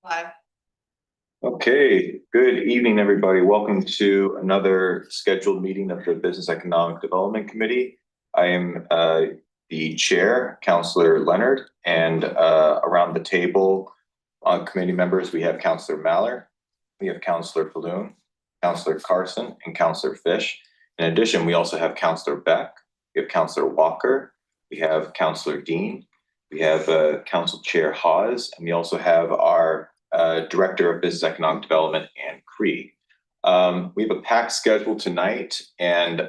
Live. Okay, good evening, everybody. Welcome to another scheduled meeting of the Business Economic Development Committee. I am the chair, Councillor Leonard, and around the table committee members, we have Councillor Maller, we have Councillor Falloon, Councillor Carson, and Councillor Fish. In addition, we also have Councillor Beck, we have Councillor Walker, we have Councillor Dean, we have Council Chair Hawes, and we also have our Director of Business Economic Development, Ann Cree. We have a packed schedule tonight, and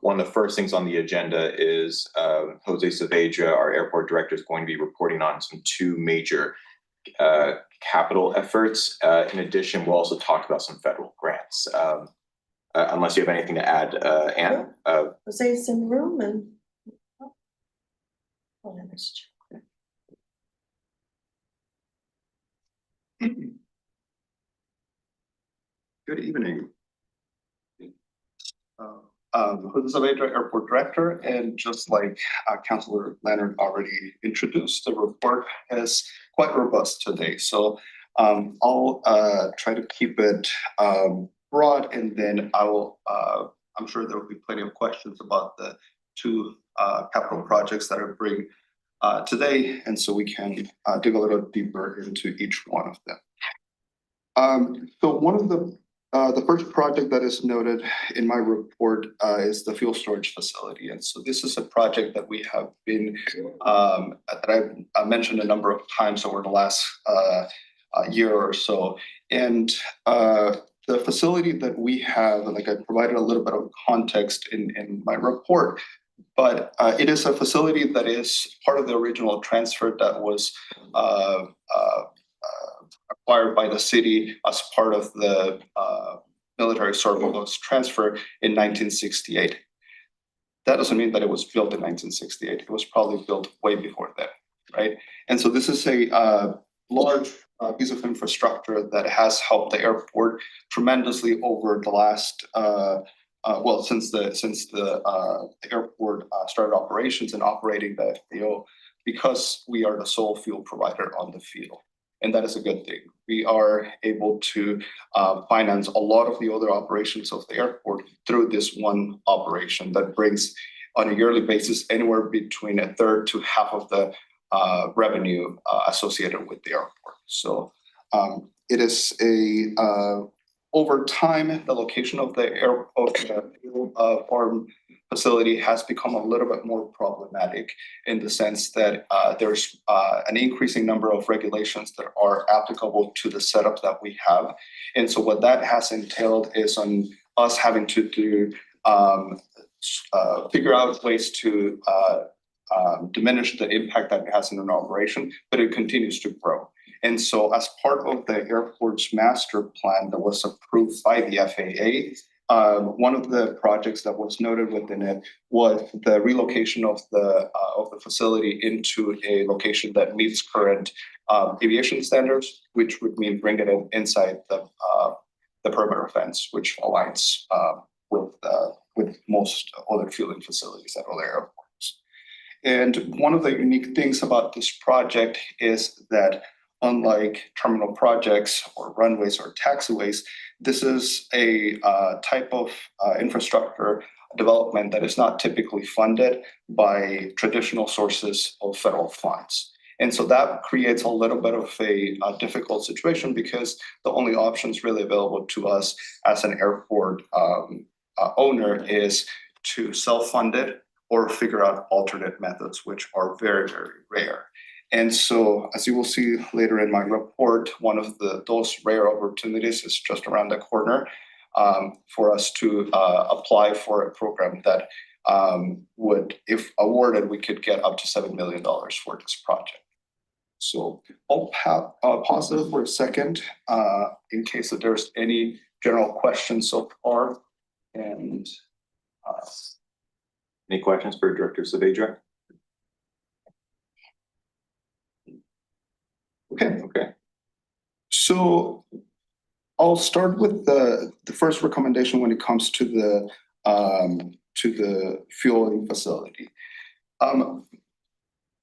one of the first things on the agenda is Jose Saavedra, our airport director, is going to be reporting on two major capital efforts. In addition, we'll also talk about some federal grants. Unless you have anything to add, Ann? Jose's in the room and. Oh, Good evening. Jose Saavedra, Airport Director, and just like Councillor Leonard already introduced, the report is quite robust today. So I'll try to keep it broad, and then I will. I'm sure there will be plenty of questions about the two capital projects that I bring today, and so we can dig a little deeper into each one of them. So one of the first project that is noted in my report is the fuel storage facility. And so this is a project that we have been, that I've mentioned a number of times over the last year or so. And the facility that we have, like I provided a little bit of context in my report, but it is a facility that is part of the original transfer that was acquired by the city as part of the military surplus transfer in 1968. That doesn't mean that it was built in 1968. It was probably built way before that, right? And so this is a large piece of infrastructure that has helped the airport tremendously over the last, since the airport started operations and operating the FBO, because we are the sole fuel provider on the field. And that is a good thing. We are able to finance a lot of the other operations of the airport through this one operation that brings, on a yearly basis, anywhere between a third to half of the revenue associated with the airport. So it is over time, the location of the farm facility has become a little bit more problematic in the sense that there's an increasing number of regulations that are applicable to the setup that we have. And so what that has entailed is on us having to do figure out ways to diminish the impact that it has in an operation, but it continues to grow. And so as part of the airport's master plan that was approved by the FAA, one of the projects that was noted within it was the relocation of the facility into a location that meets current aviation standards, which would mean bringing it inside the perimeter fence, which aligns with most other fueling facilities at other airports. And one of the unique things about this project is that unlike terminal projects or runways or taxiways, this is a type of infrastructure development that is not typically funded by traditional sources of federal funds. And so that creates a little bit of a difficult situation because the only options really available to us as an airport owner is to self-fund it or figure out alternate methods, which are very, very rare. And so, as you will see later in my report, one of those rare opportunities is just around the corner for us to apply for a program that would, if awarded, we could get up to $7 million for this project. So I'll pause it for a second in case that there's any general questions so far. And any questions for Director Saavedra? Okay. So I'll start with the first recommendation when it comes to the fueling facility.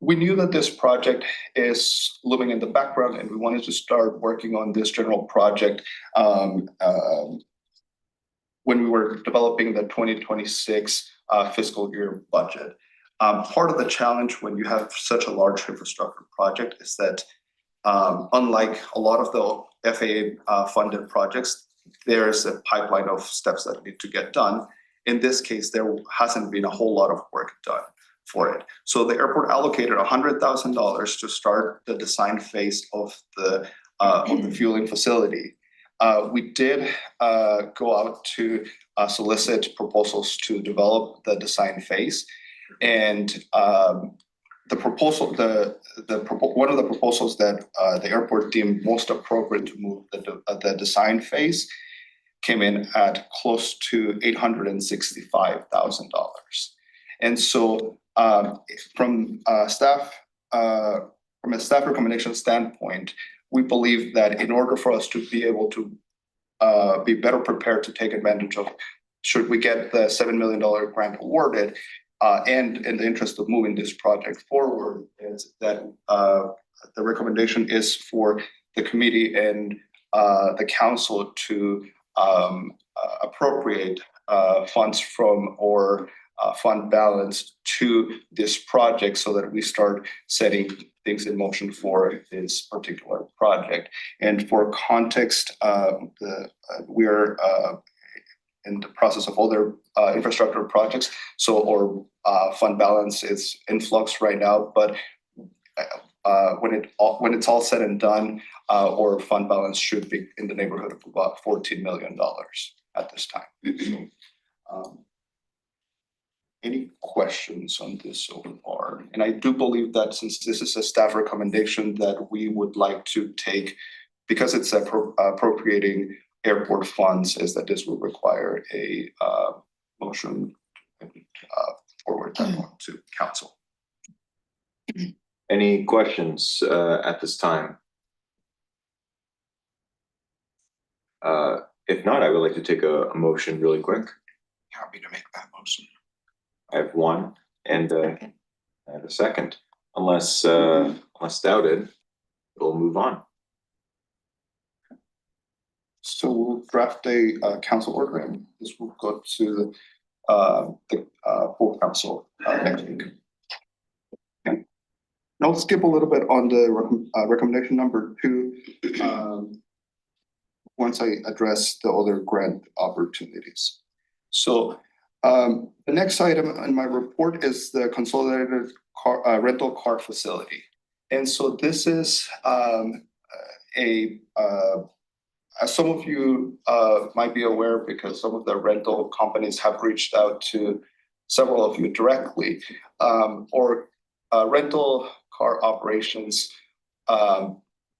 we knew that this project is looming in the background, and we wanted to start working on this general project when we were developing the 2026 fiscal year budget. Part of the challenge when you have such a large infrastructure project is that unlike a lot of the FAA funded projects, there's a pipeline of steps that need to get done. In this case, there hasn't been a whole lot of work done for it. So the airport allocated $100,000 to start the design phase of the fueling facility. We did go out to solicit proposals to develop the design phase, and the proposal, one of the proposals that the airport deemed most appropriate to move the design phase came in at close to $865,000. And so from a staff recommendation standpoint, we believe that in order for us to be able to be better prepared to take advantage of, should we get the $7 million grant awarded, and in the interest of moving this project forward, is that the recommendation is for the committee and the council to appropriate funds from or fund balance to this project so that we start setting things in motion for this particular project. And for context, we're in the process of other infrastructure projects, so our fund balance is in flux right now, but when it's all said and done, our fund balance should be in the neighborhood of about $14 million at this time. Any questions on this so far? And I do believe that since this is a staff recommendation that we would like to take, because it's appropriating airport funds, is that this will require a motion forward to council. Any questions at this time? If not, I would like to take a motion really quick. Happy to make that motion. I have one and I have a second. Unless doubted, we'll move on. So we'll draft a council order, and this will go to the full council next week. Okay. Now let's skip a little bit on the recommendation number 2 once I address the other grant opportunities. So the next item in my report is the consolidated rental car facility. And so this is as some of you might be aware, because some of the rental companies have reached out to several of you directly, or rental car operations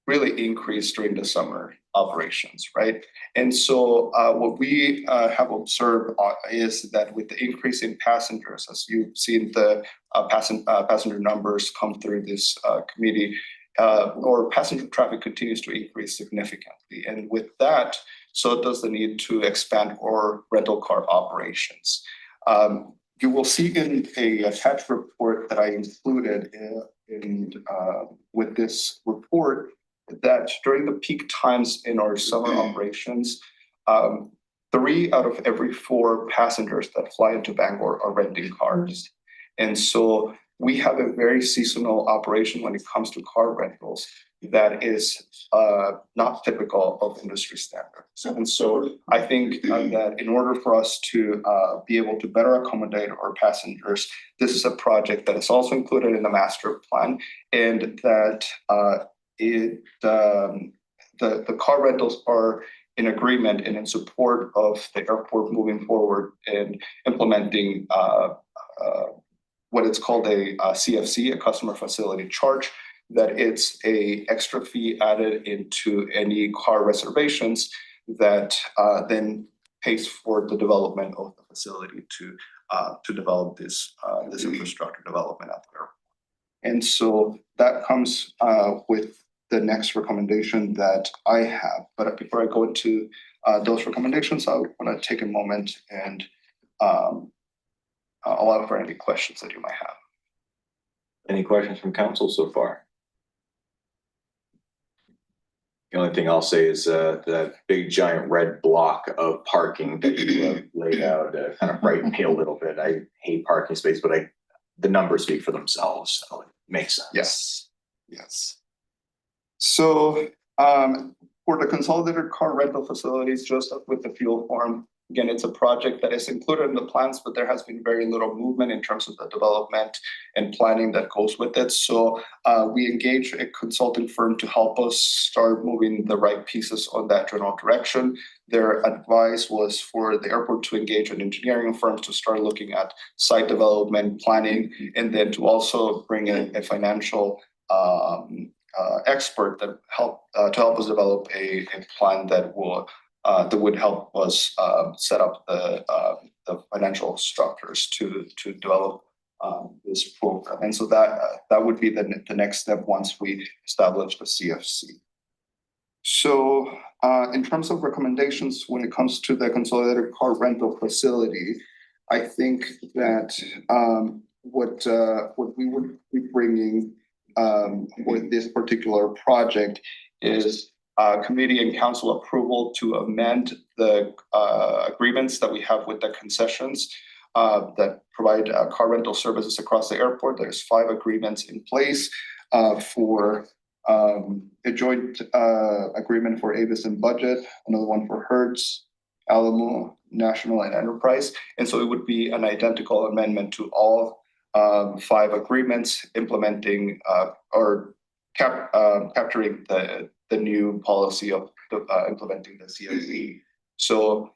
really increased during the summer operations, right? And so what we have observed is that with the increase in passengers, as you've seen the passenger numbers come through this committee, or passenger traffic continues to increase significantly. And with that, so does the need to expand our rental car operations. You will see in a attached report that I included with this report that during the peak times in our summer operations, 3 out of every 4 passengers that fly into Bangor are renting cars. And so we have a very seasonal operation when it comes to car rentals that is not typical of industry standards. And so I think that in order for us to be able to better accommodate our passengers, this is a project that is also included in the master plan, and that the car rentals are in agreement and in support of the airport moving forward and implementing what it's called a CFC, a customer facility charge, that it's a extra fee added into any car reservations that then pays for the development of the facility to develop this infrastructure development at the airport. And so that comes with the next recommendation that I have. But before I go into those recommendations, I want to take a moment and allow for any questions that you might have. Any questions from council so far? The only thing I'll say is that big giant red block of parking that you laid out kind of frightened me a little bit. I hate parking space, but the numbers speak for themselves, so it makes sense. Yes, yes. So for the consolidated car rental facilities, just like with the fuel farm, again, it's a project that is included in the plans, but there has been very little movement in terms of the development and planning that goes with it. So we engaged a consulting firm to help us start moving the right pieces on that general direction. Their advice was for the airport to engage an engineering firm to start looking at site development, planning, and then to also bring in a financial expert that to help us develop a plan that would help us set up the financial structures to develop this program. And so that would be the next step once we establish the CFC. So in terms of recommendations, when it comes to the consolidated car rental facility, I think that what we would be bringing with this particular project is committee and council approval to amend the agreements that we have with the concessions that provide car rental services across the airport. There's 5 agreements in place for a joint agreement for Avis and Budget, another one for Hertz, Alamo, National, and Enterprise. And so it would be an identical amendment to all 5 agreements implementing or capturing the new policy of implementing the CFC. So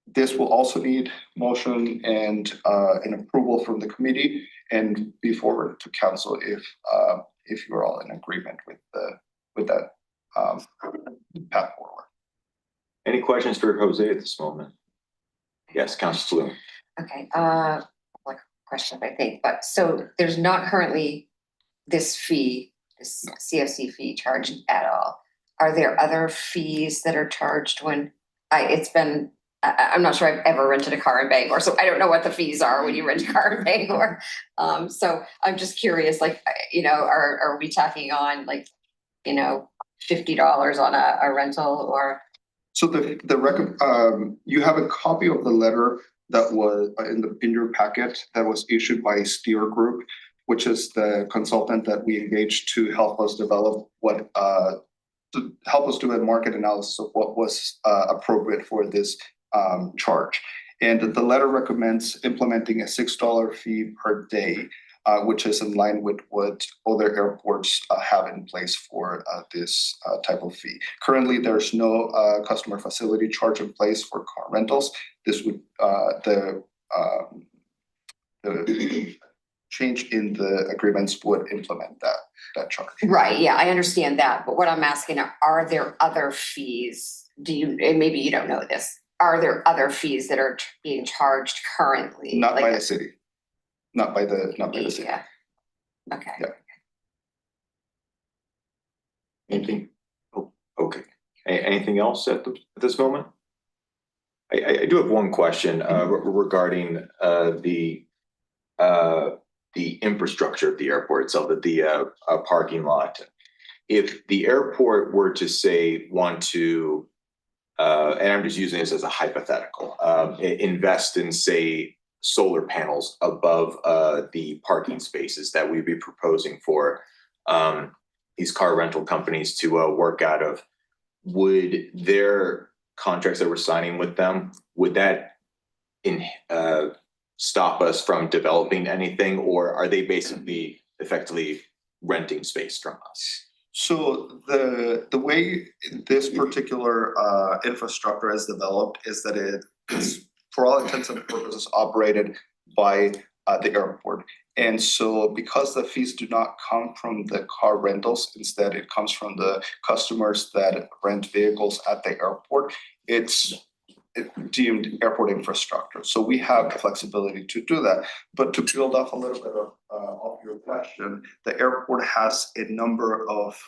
this will also need motion and an approval from the committee and be forwarded to council if you're all in agreement with that path forward. Any questions for Jose at this moment? Yes, Councilor Bloom. Okay, like question, I think, but so there's not currently this fee, this CFC fee charged at all. Are there other fees that are charged when I'm not sure I've ever rented a car in Bangor, so I don't know what the fees are when you rent a car in Bangor. So I'm just curious, like, are we talking on like, $50 on a rental or? So you have a copy of the letter that was in your packet that was issued by Steer Group, which is the consultant that we engaged to help us develop to help us do a market analysis of what was appropriate for this charge. And the letter recommends implementing a $6 fee per day, which is in line with what other airports have in place for this type of fee. Currently, there's no customer facility charge in place for car rentals. This would the change in the agreements would implement that charge. Right, yeah, I understand that, but what I'm asking are there other fees? And maybe you don't know this, are there other fees that are being charged currently? Not by the city. Not by the city. Yeah. Okay. Yeah. Anything? Oh, okay. Anything else at this moment? I do have one question regarding the infrastructure of the airport itself, the parking lot. If the airport were to say want to, and I'm just using this as a hypothetical, invest in, say, solar panels above the parking spaces that we'd be proposing for these car rental companies to work out of, would their contracts that we're signing with them, would that stop us from developing anything, or are they basically effectively renting space from us? So the way this particular infrastructure is developed is that it is, for all intents and purposes, operated by the airport. And so because the fees do not come from the car rentals, instead it comes from the customers that rent vehicles at the airport, it's deemed airport infrastructure. So we have the flexibility to do that. But to build off a little bit of your question, the airport has a number of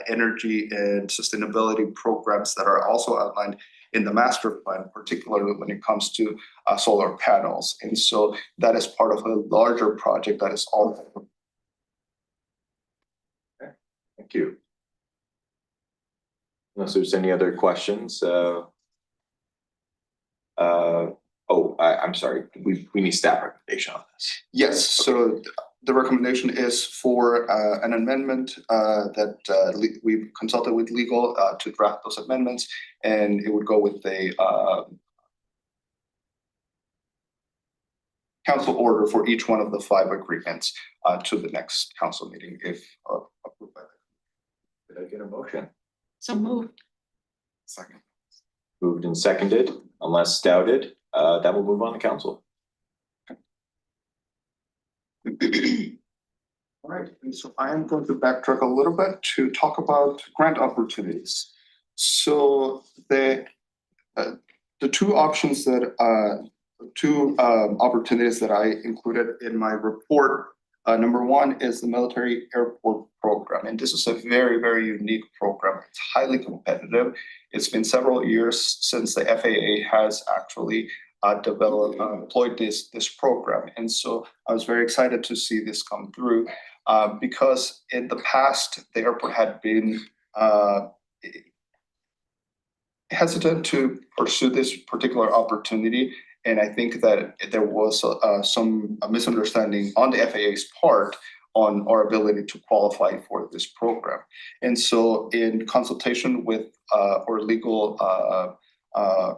energy and sustainability programs that are also outlined in the master plan, particularly when it comes to solar panels. And so that is part of a larger project that is all Thank you. Unless there's any other questions, I'm sorry, we need staff recommendation on this. Yes, so the recommendation is for an amendment that we consulted with legal to draft those amendments, and it would go with the council order for each one of the 5 agreements to the next council meeting if approved by them. Did I get a motion? So moved. Second. Moved and seconded, unless doubted, that will move on to council. All right, and so I am going to backtrack a little bit to talk about grant opportunities. So the 2 options that opportunities that I included in my report. Number 1 is the military airport program, and this is a very, very unique program. It's highly competitive. It's been several years since the FAA has actually employed this program, and so I was very excited to see this come through because in the past the airport had been hesitant to pursue this particular opportunity. And I think that there was some misunderstanding on the FAA's part on our ability to qualify for this program. And so in consultation with our legal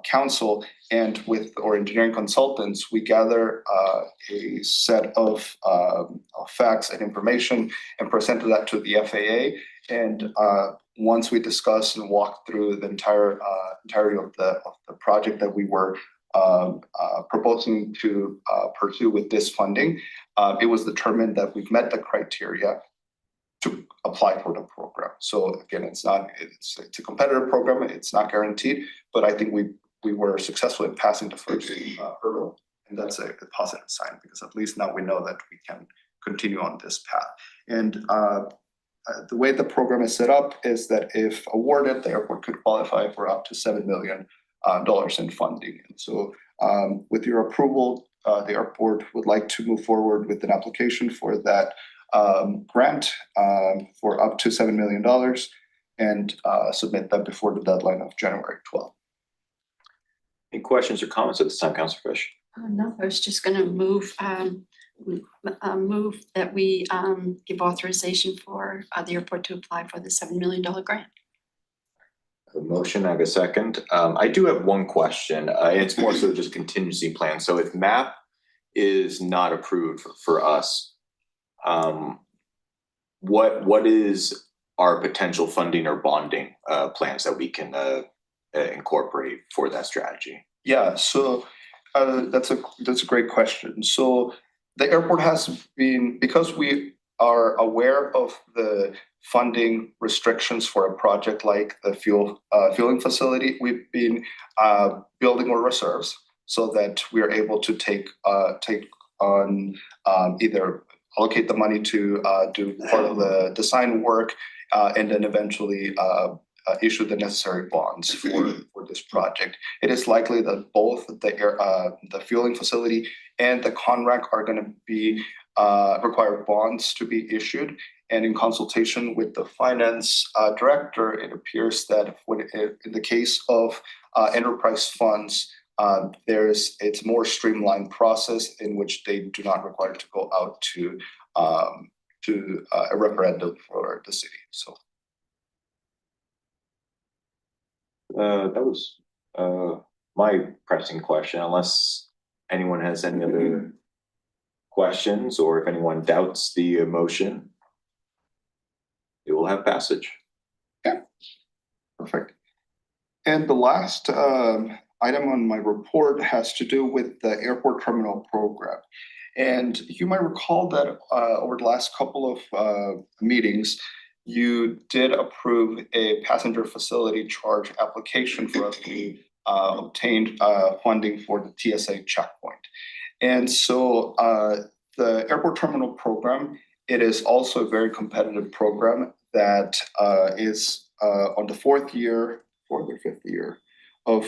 counsel and with our engineering consultants, we gather a set of facts and information and presented that to the FAA. And once we discussed and walked through the entirety of the project that we were proposing to pursue with this funding, it was determined that we've met the criteria to apply for the program. So again, it's a competitive program. It's not guaranteed, but I think we were successful in passing the first hurdle, and that's a positive sign because at least now we know that we can continue on this path. And the way the program is set up is that if awarded, the airport could qualify for up to $7 million in funding. And so with your approval, the airport would like to move forward with an application for that grant for up to $7 million and submit that before the deadline of January 12th. Any questions or comments at this time, Councilor Fish? No, I was just gonna move that we give authorization for the airport to apply for the $7 million grant. A motion, I have a second. I do have one question. It's more so just contingency plan. So if MAP is not approved for us, what is our potential funding or bonding plans that we can incorporate for that strategy? Yeah, so that's a great question. So the airport has been, because we are aware of the funding restrictions for a project like the fueling facility, we've been building our reserves so that we are able to take on either allocate the money to do part of the design work and then eventually issue the necessary bonds for this project. It is likely that both the fueling facility and the CONRAC are going to be require bonds to be issued. And in consultation with the finance director, it appears that in the case of enterprise funds, it's a more streamlined process in which they do not require to go out to a referendum for the city. So that was my pressing question, unless anyone has any other questions or if anyone doubts the motion, it will have passage. Yeah, perfect. And the last item on my report has to do with the airport terminal program. And you might recall that over the last couple of meetings, you did approve a passenger facility charge application for us to obtain funding for the TSA checkpoint. And so the airport terminal program, it is also a very competitive program that is on the fourth or fifth year of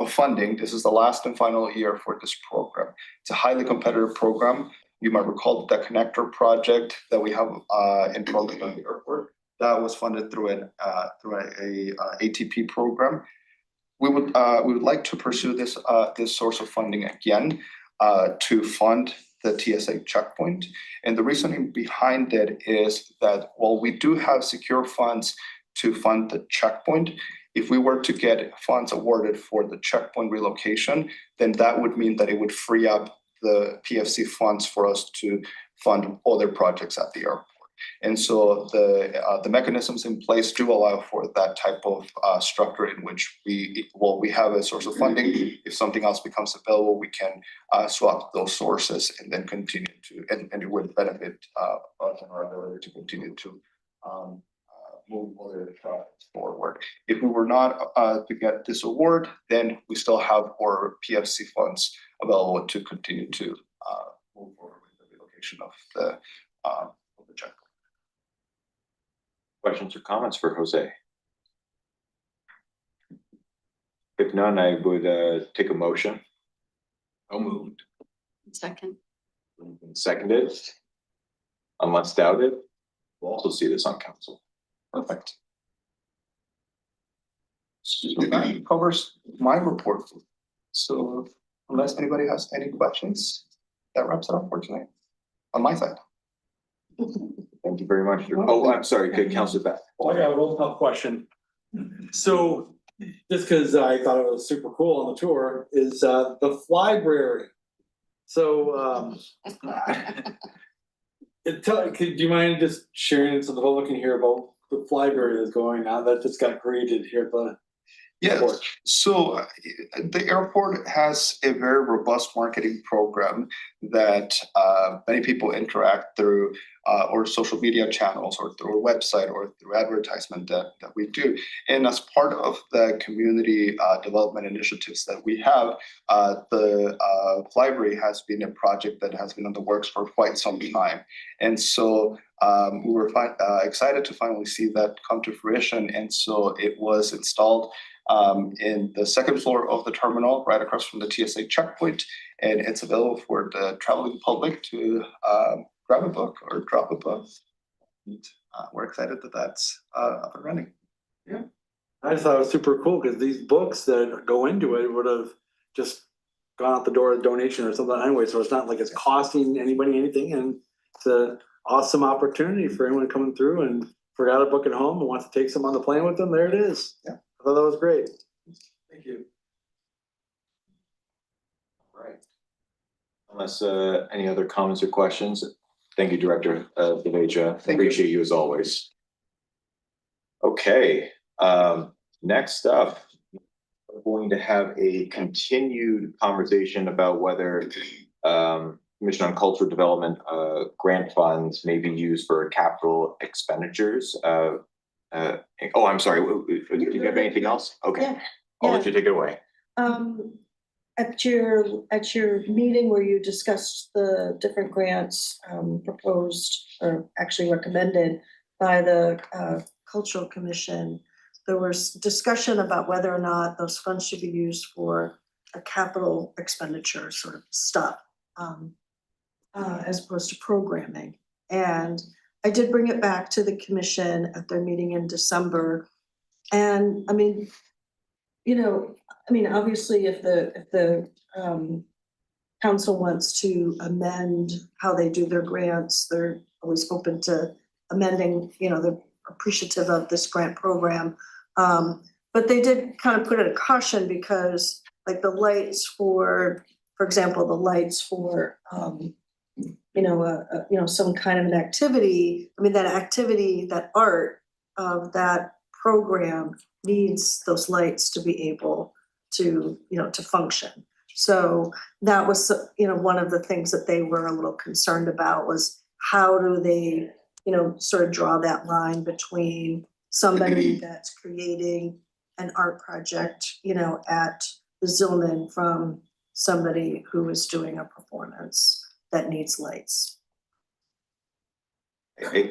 funding. This is the last and final year for this program. It's a highly competitive program. You might recall the connector project that we have in program at the airport. that was funded through a ATP program. We would like to pursue this source of funding again to fund the TSA checkpoint. And the reasoning behind it is that while we do have secure funds to fund the checkpoint, if we were to get funds awarded for the checkpoint relocation, then that would mean that it would free up the PFC funds for us to fund other projects at the airport. And so the mechanisms in place do allow for that type of structure in which we have a source of funding. If something else becomes available, we can swap those sources and then continue to, and it would benefit us and our ability to continue to move other projects forward. If we were not to get this award, then we still have our PFC funds available to continue to move forward with the relocation of the checkpoint. Questions or comments for Jose? If none, I would take a motion. So moved. Second. Seconded. Unless doubted, we'll also see this on council. Perfect. So that covers my report. So unless anybody has any questions, that wraps it up for tonight on my side. Thank you very much. Oh, I'm sorry, good, Councilor Beth. Oh, I got a real tough question. So, just because I thought it was super cool on the tour, is the Flybrary. So, do you mind just sharing so the public can hear about the Flybrary that's going on that just got created here at the Yes, airport? so the airport has a very robust marketing program that many people interact through or social media channels or through a website or through advertisement that we do. And as part of the community development initiatives that we have, the library has been a project that has been in the works for quite some time. And so we were excited to finally see that come to fruition. And so it was installed in the second floor of the terminal, right across from the TSA checkpoint, and it's available for the traveling public to grab a book or drop a book. And, we're excited that that's up and running. Yeah, I just thought it was super cool because these books that go into it would have just gone out the door as a donation or something anyway. So it's not like it's costing anybody anything, and it's an awesome opportunity for anyone coming through and forgot a book at home and wants to take some on the plane with them. There it is. Yeah. I thought that was great. Thank you. Right. Unless any other comments or questions, thank you, Director Deveja. Thank you. Appreciate you as always. Okay, next up, we're going to have a continued conversation about whether Commission on Cultural Development grant funds may be used for capital expenditures. Oh, I'm sorry. Do you have anything else? Okay, Yeah, I'll let you take it away. At your meeting where you discussed the different grants proposed or actually recommended by the Cultural Commission, there was discussion about whether or not those funds should be used for a capital expenditure sort of stuff as opposed to programming. And I did bring it back to the commission at their meeting in December. And I mean, obviously if the council wants to amend how they do their grants, they're always open to amending, they're appreciative of this grant program. But they did kind of put it a caution because like the lights for example, the lights for, some kind of an activity, that activity, that art of that program needs those lights to be able to, to function. So that was, one of the things that they were a little concerned about was how do they, sort of draw that line between somebody that's creating an art project, at the Zillman from somebody who is doing a performance that needs lights.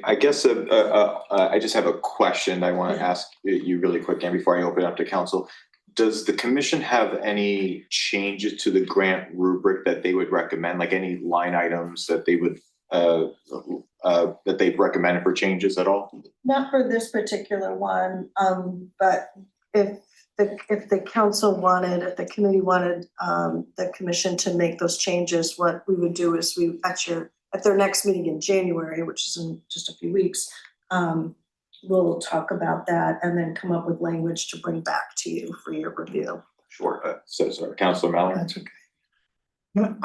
I guess I just have a question I want to ask you really quick, and before I open it up to council. Does the commission have any changes to the grant rubric that they would recommend, like any line items that they would that they've recommended for changes at all? Not for this particular one, but if the council wanted, if the committee wanted, the commission to make those changes, what we would do is at their next meeting in January, which is in just a few weeks, we'll talk about that and then come up with language to bring back to you for your review. Sure. So sorry, Councilor Mallon? That's okay. But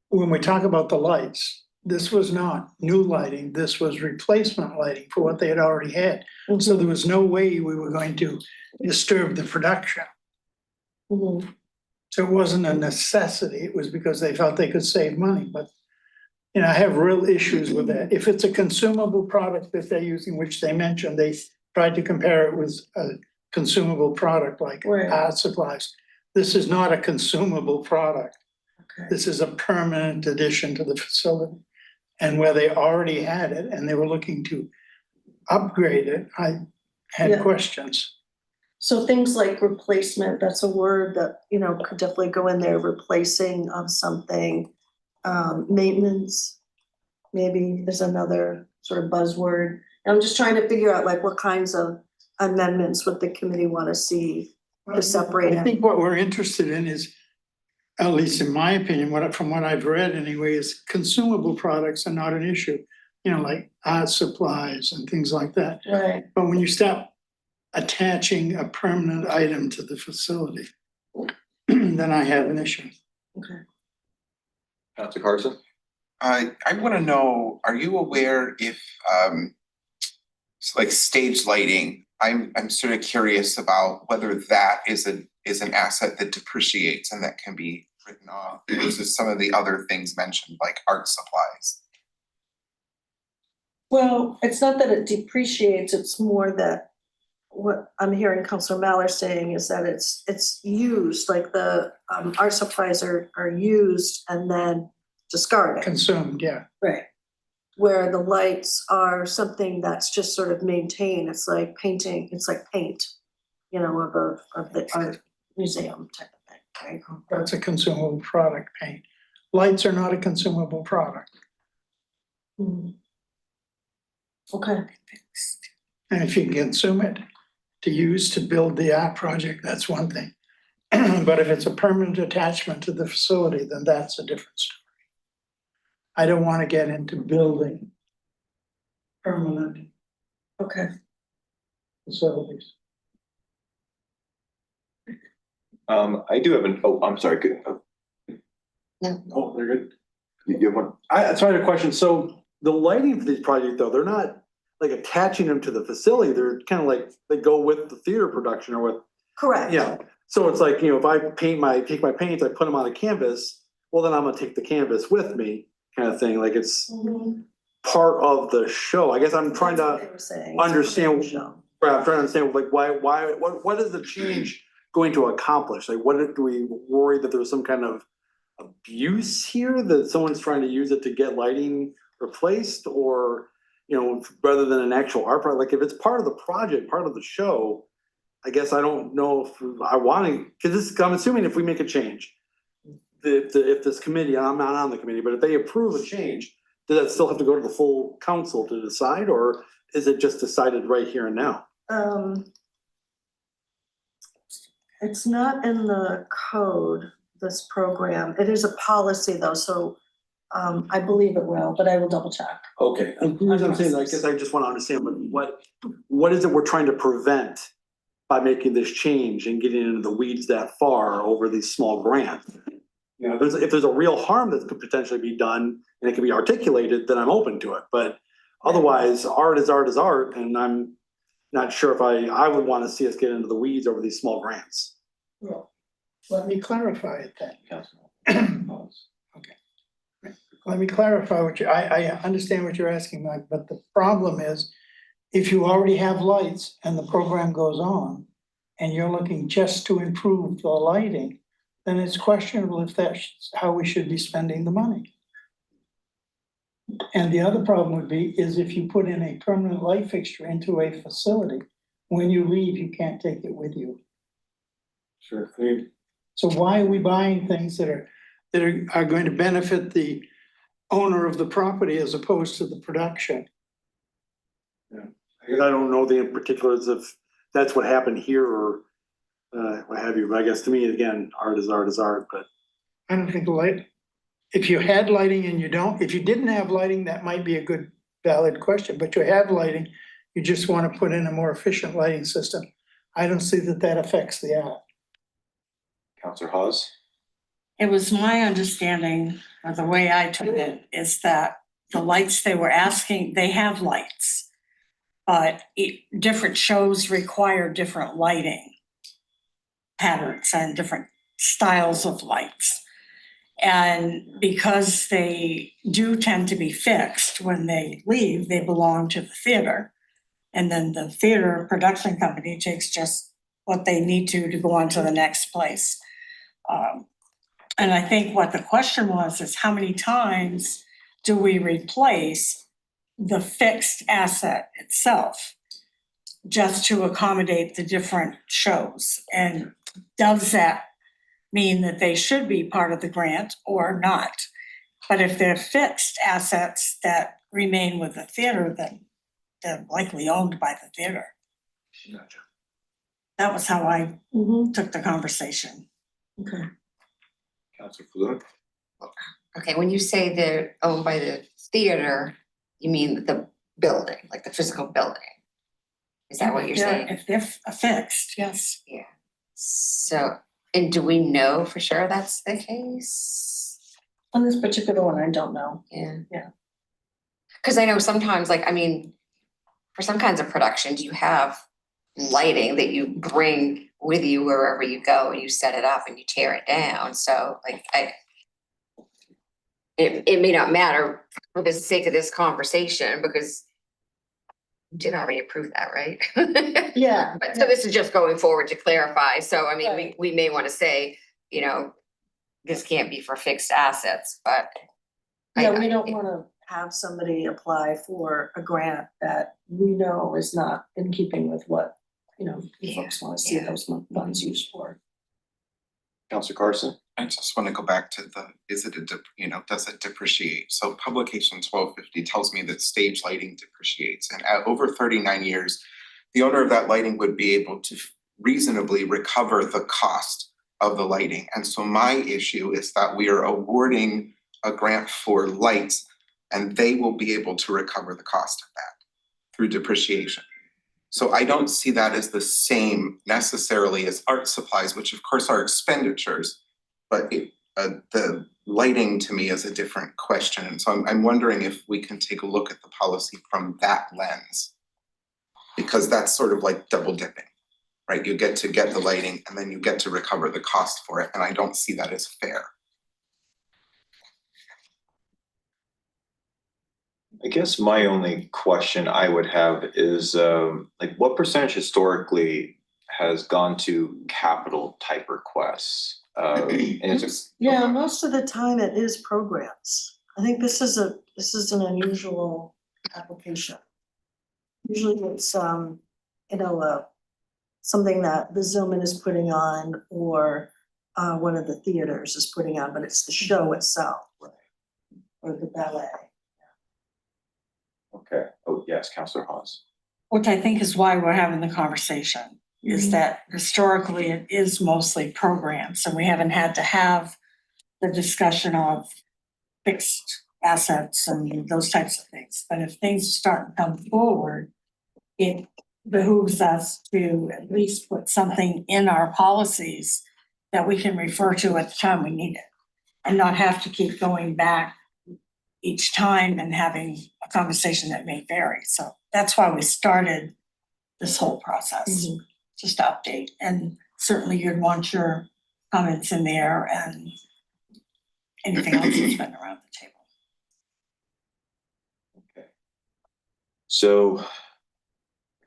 when we talk about the lights, this was not new lighting, this was replacement lighting for what they had already had. So there was no way we were going to disturb the production. Mhm. So it wasn't a necessity, it was because they felt they could save money, but you know, I have real issues with that. If it's a consumable product that they're using, which they mentioned, they tried to compare it with a consumable product like Right. art supplies. This is not a consumable product. Okay. This is a permanent addition to the facility. And where they already had it and they were looking to upgrade it, I had Yeah. questions. So things like replacement, that's a word that, you know, could definitely go in there, replacing of something. Maintenance, maybe is another sort of buzzword. And I'm just trying to figure out like what kinds of amendments would the committee want to see to separate I it. think what we're interested in is, at least in my opinion, from what I've read anyway, is consumable products are not an issue. You know, like art supplies and things like that. Right. But when you start attaching a permanent item to the facility, then I have an issue. Okay. Councilor Carson? I wanna know, are you aware if it's like stage lighting, I'm sort of curious about whether that is an asset that depreciates and that can be written off versus some of the other things mentioned, like art supplies. Well, it's not that it depreciates, it's more that what I'm hearing Councilor Mallard saying is that it's used, like the art supplies are used and then discarded. Consumed, yeah. Right. Where the lights are something that's just sort of maintained, it's like painting, it's like paint, you know, of the art museum type of thing, right? That's a consumable product, paint. Lights are not a consumable product. Hmm. Okay, And if you can consume it to use to build the art project, that's one thing. But if it's a permanent attachment to the facility, then that's a different story. I don't want to get into building permanent okay. facilities. I do have I'm sorry, Oh, they're good. you have one? So I had a question. So the lighting for these projects, though, they're not like attaching them to the facility. They're kind of like, they go with the theater production or with, Correct. yeah. So it's like, you know, if I take my paints, I put them on a canvas, well, then I'm gonna take the canvas with me kind of thing. Like it's Mhm. part of the show. I guess I'm trying That's what to they were saying. understand, Show. I'm trying to understand like what is the change going to accomplish? Like do we worry that there's some kind of abuse here, that someone's trying to use it to get lighting replaced, or, you know, rather than an actual art project? Like if it's part of the project, part of the show, I guess I don't know if I want to, because I'm assuming if we make a change, if this committee, I'm not on the committee, but if they approve a change, does that still have to go to the full council to decide, or is it just decided right here and now? It's not in the code, this program. It is a policy though, so I believe it will, but I will double check. Okay, and the reason I'm saying that, I guess I just want to understand what is it we're trying to prevent by making this change and getting into the weeds that far over these small grants? You know, if there's a real harm that could potentially be done and it can be articulated, then I'm open to it. But otherwise, art is art is art, and I'm not sure if I would want to see us get into the weeds over these small grants. Well, let me clarify it then. Okay. Let me clarify I understand what you're asking, Mike, but the problem is, if you already have lights and the program goes on, and you're looking just to improve the lighting, then it's questionable if that's how we should be spending the money. And the other problem would be, is if you put in a permanent light fixture into a facility, when you leave, you can't take it with you. Sure. So why are we buying things that are going to benefit the owner of the property as opposed to the production. I don't know the particulars of that's what happened here or what have you, but I guess to me, again, art is art is art, but. I don't think if you had lighting and you don't, if you didn't have lighting, that might be a good valid question, but you have lighting, you just want to put in a more efficient lighting system. I don't see that that affects the art. Counselor Hawes? It was my understanding, or the way I took it, is that the lights they were asking, they have lights. But different shows require different lighting patterns and different styles of lights. And because they do tend to be fixed when they leave, they belong to the theater. And then the theater production company takes just what they need to go on to the next place. And I think what the question was is how many times do we replace the fixed asset itself just to accommodate the different shows? And does that mean that they should be part of the grant or not? But if they're fixed assets that remain with the theater, then they're likely owned by the theater. Gotcha. That was how I Mhm. took the conversation. Okay. Counselor Fleur? Okay, when you say they're owned by the theater, you mean the building, like the physical building? Is that what you're saying? If they're fixed, yes. Yeah. So, and do we know for sure that's the case? On this particular one, I don't know. Yeah. Yeah. Cause I know sometimes, like, I mean, for some kinds of productions, you have lighting that you bring with you wherever you go and you set it up and you tear it down. So like, it may not matter for the sake of this conversation because you did already approve that, right? Yeah. But so this is just going forward to clarify. So I mean, Right. we may want to say, you know, this can't be for fixed assets, but. Yeah, we don't wanna have somebody apply for a grant that we know is not in keeping with what, you know, the folks wanna see Yeah. those funds used for. Counselor Carson? I just want to go back to does it depreciate? So publication 1250 tells me that stage lighting depreciates, and at over 39 years, the owner of that lighting would be able to reasonably recover the cost of the lighting. And so my issue is that we are awarding a grant for lights, and they will be able to recover the cost of that through depreciation. So I don't see that as the same necessarily as art supplies, which of course are expenditures, but the lighting to me is a different question. And so I'm wondering if we can take a look at the policy from that lens. Because that's sort of like double dipping, right? You get to get the lighting and then you get to recover the cost for it. And I don't see that as fair. I guess my only question I would have is, like, what percentage historically has gone to capital type requests? And it's Yeah, most of the time it is programs. I think this is an unusual application. Usually it's, something that the Zillman is putting on or one of the theaters is putting on, but it's the show itself. Right. Or the ballet. okay. Oh, yes, Counselor Hawes. Which I think is why we're having the conversation, is that historically it is mostly programs, and we haven't had to have the discussion of fixed assets and those types of things. But if things start to come forward, it behooves us to at least put something in our policies that we can refer to at the time we need it, and not have to keep going back each time and having a conversation that may vary. So that's why we started this whole process, just to update. And certainly you'd want your comments in there and anything else that's been around the table. Okay. So I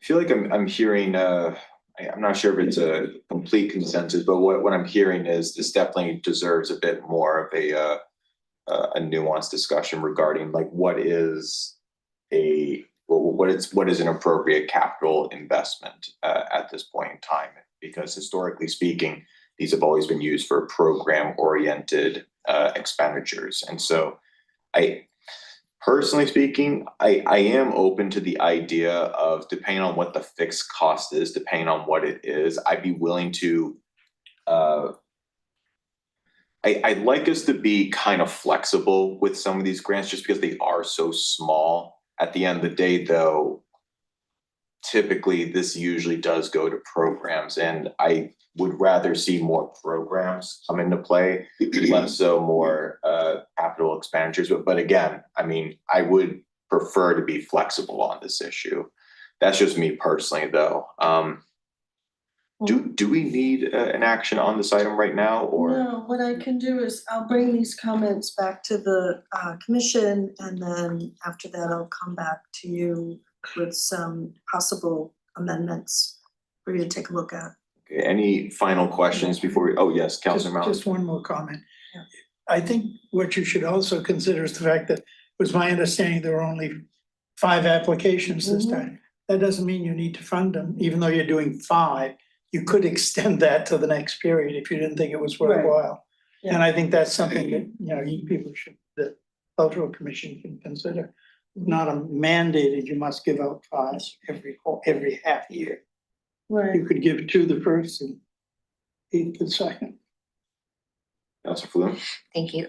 feel like I'm hearing, I'm not sure if it's a complete consensus, but what I'm hearing is this definitely deserves a bit more of a nuanced discussion regarding like what is an appropriate capital investment at this point in time, because historically speaking, these have always been used for program oriented expenditures. And so I Personally speaking, I am open to the idea of, depending on what the fixed cost is, depending on what it is, I'd be willing to. I'd like us to be kind of flexible with some of these grants just because they are so small. At the end of the day, though, typically this usually does go to programs, and I would rather see more programs come into play, less so more capital expenditures. But again, I mean, I would prefer to be flexible on this issue. That's just me personally, though. Do we need an action on this item right now, or? No, what I can do is I'll bring these comments back to the commission, and then after that, I'll come back to you with some possible amendments for you to take a look at. Okay, any final questions before we, oh, yes, Councilor Mallon. Just one more comment. Yeah. I think what you should also consider is the fact that, it was my understanding there were only 5 applications this time. That doesn't mean you need to fund them, even though you're doing 5. You could extend that to the next period if you didn't think it was worthwhile. Yeah. And I think that's something that, you know, you people should, the cultural commission can consider. Not a mandated, you must give out 5 every half year. Right. You could give 2 the first and 8 the second. Councilor Flume? Thank you.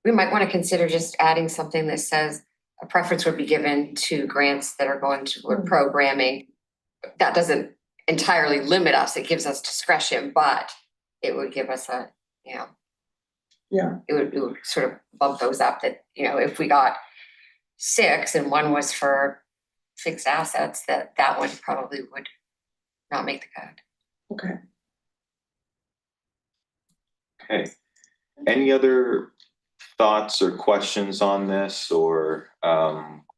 We might want to consider just adding something that says a preference would be given to grants that are going toward programming. That doesn't entirely limit us, it gives us discretion, but it would give us a, you know. Yeah. It would sort of bump those up, that, you know, if we got 6 and 1 was for fixed assets, that one probably would not make the cut. Okay. Okay. Any other thoughts or questions on this, or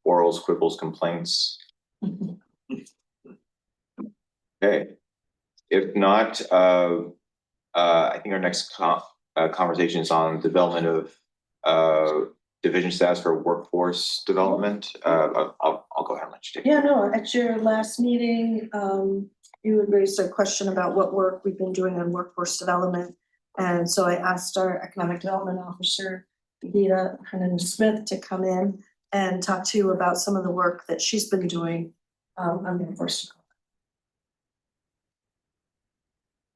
quarrels, quibbles, complaints? Okay. If not, I think our next conversation is on development of division status for workforce development. I'll go ahead and let you take it. Yeah, no, at your last meeting, you had raised a question about what work we've been doing on workforce development. And so I asked our economic development officer, Gita Hernan-Smith, to come in and talk to you about some of the work that she's been doing on workforce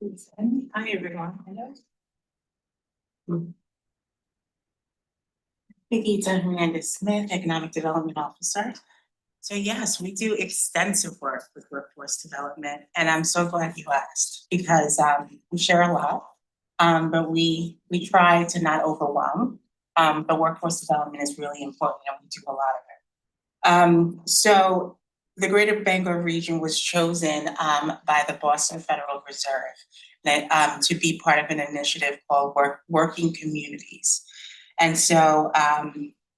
development. Hi, everyone. Hello. Gita Hernandez-Smith, Economic Development Officer. So yes, we do extensive work with workforce development, and I'm so glad you asked, because we share a lot, but we try to not overwhelm. But workforce development is really important, and we do a lot of it. So the Greater Bangor region was chosen by the Boston Federal Reserve that to be part of an initiative called Working Communities. And so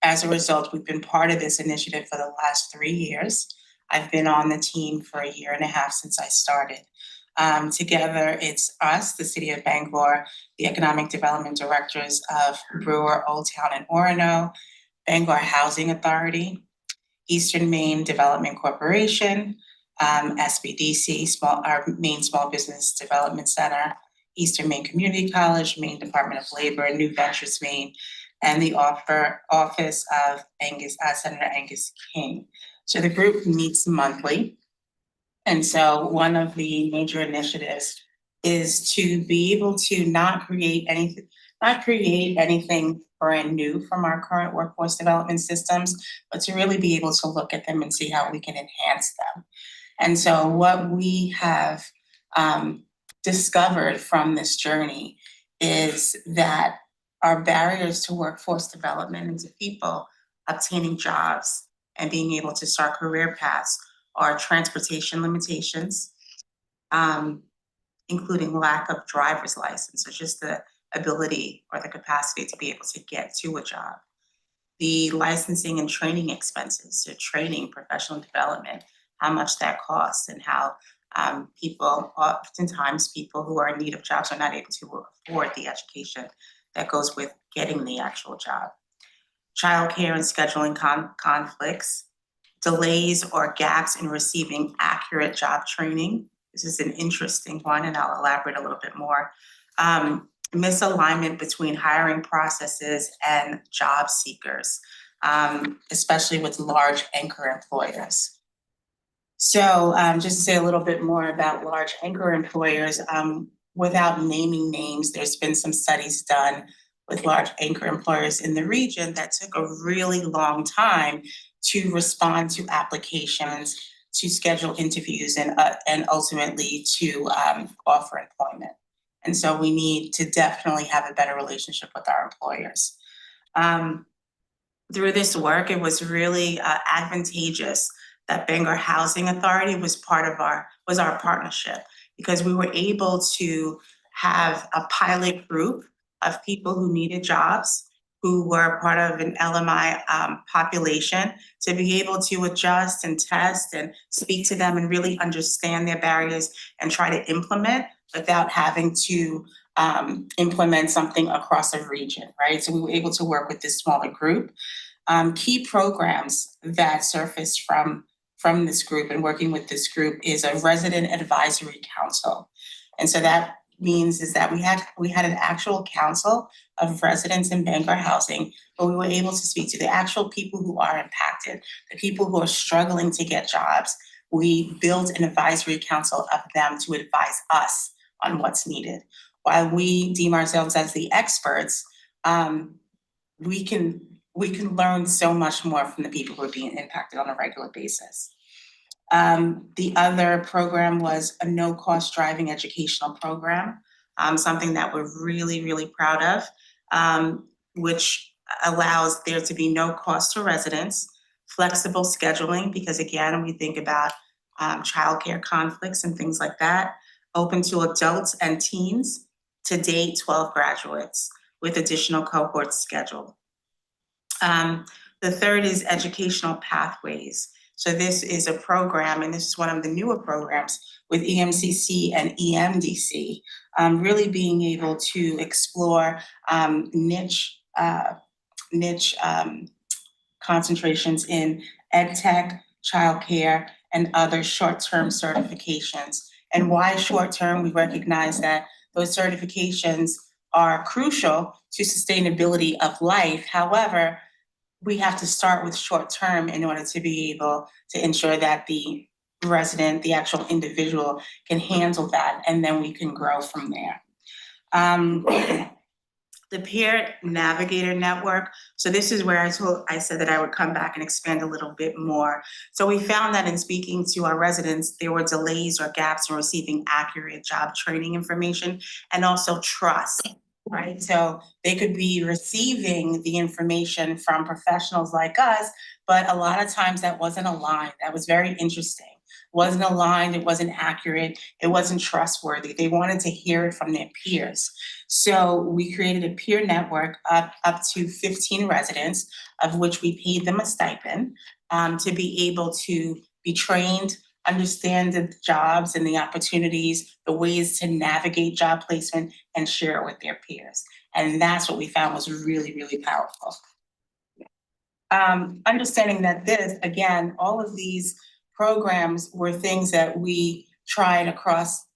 as a result, we've been part of this initiative for the last 3 years. I've been on the team for 1.5 years since I started. Together, it's us, the City of Bangor, the Economic Development Directors of Brewer, Old Town, and Orono, Bangor Housing Authority, Eastern Maine Development Corporation, SBDC, our Maine Small Business Development Center, Eastern Maine Community College, Maine Department of Labor, New Ventures Maine, and the office of Senator Angus King. So the group meets monthly. And so one of the major initiatives is to be able to not create anything brand new from our current workforce development systems, but to really be able to look at them and see how we can enhance them. And so what we have discovered from this journey is that our barriers to workforce development and to people obtaining jobs and being able to start career paths are transportation limitations, including lack of driver's license, or just the ability or the capacity to be able to get to a job. The licensing and training expenses, so training, professional development, how much that costs, and how oftentimes people who are in need of jobs are not able to afford the education that goes with getting the actual job. Childcare and scheduling conflicts, delays or gaps in receiving accurate job training. This is an interesting one, and I'll elaborate a little bit more. Misalignment between hiring processes and job seekers. especially with large anchor employers. So just to say a little bit more about large anchor employers, without naming names, there's been some studies done with large anchor employers in the region that took a really long time to respond to applications, to schedule interviews, and ultimately to offer employment. And so we need to definitely have a better relationship with our employers. Through this work, it was really advantageous that Bangor Housing Authority was our partnership, because we were able to have a pilot group of people who needed jobs, who were part of an LMI population, to be able to adjust and test and speak to them and really understand their barriers and try to implement without having to implement something across a region, right? So we were able to work with this smaller group. Key programs that surfaced from this group and working with this group is a resident advisory council. And so that means is that we had an actual council of residents in Bangor Housing, but we were able to speak to the actual people who are impacted, the people who are struggling to get jobs. We built an advisory council of them to advise us on what's needed. While we deem ourselves as the experts, we can learn so much more from the people who are being impacted on a regular basis. The other program was a no-cost driving educational program, something that we're really, really proud of, which allows there to be no cost to residents, flexible scheduling, because again, we think about childcare conflicts and things like that, open to adults and teens, to date 12 graduates with additional cohorts scheduled. The third is educational pathways. So this is a program, and this is one of the newer programs with EMCC and EMDC, really being able to explore niche concentrations in ed tech, childcare, and other short-term certifications. And why short-term? We recognize that those certifications are crucial to sustainability of life. However, we have to start with short-term in order to be able to ensure that the resident, the actual individual, can handle that, and then we can grow from there. The Peer Navigator Network. So this is where I said that I would come back and expand a little bit more. So we found that in speaking to our residents, there were delays or gaps in receiving accurate job training information, and also trust, right? So they could be receiving the information from professionals like us, but a lot of times that wasn't aligned. That was very interesting. Wasn't aligned, it wasn't accurate, it wasn't trustworthy. They wanted to hear it from their peers. So we created a peer network up to 15 residents, of which we paid them a stipend to be able to be trained, understand the jobs and the opportunities, the ways to navigate job placement, and share it with their peers. And that's what we found was really, really powerful. Understanding that this, again, all of these programs were things that we tried across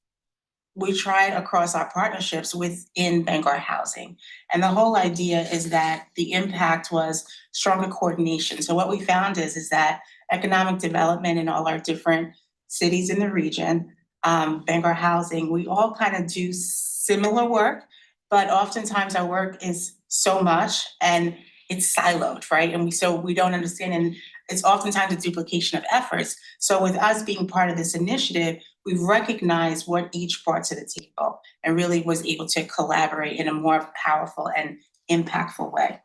our partnerships within Bangor Housing. And the whole idea is that the impact was stronger coordination. So what we found is that economic development in all our different cities in the region, Bangor Housing, we all kind of do similar work, but oftentimes our work is so much and it's siloed, right? And so we don't understand, and it's oftentimes a duplication of efforts. So with us being part of this initiative, we recognized what each brought to the table and really was able to collaborate in a more powerful and impactful way.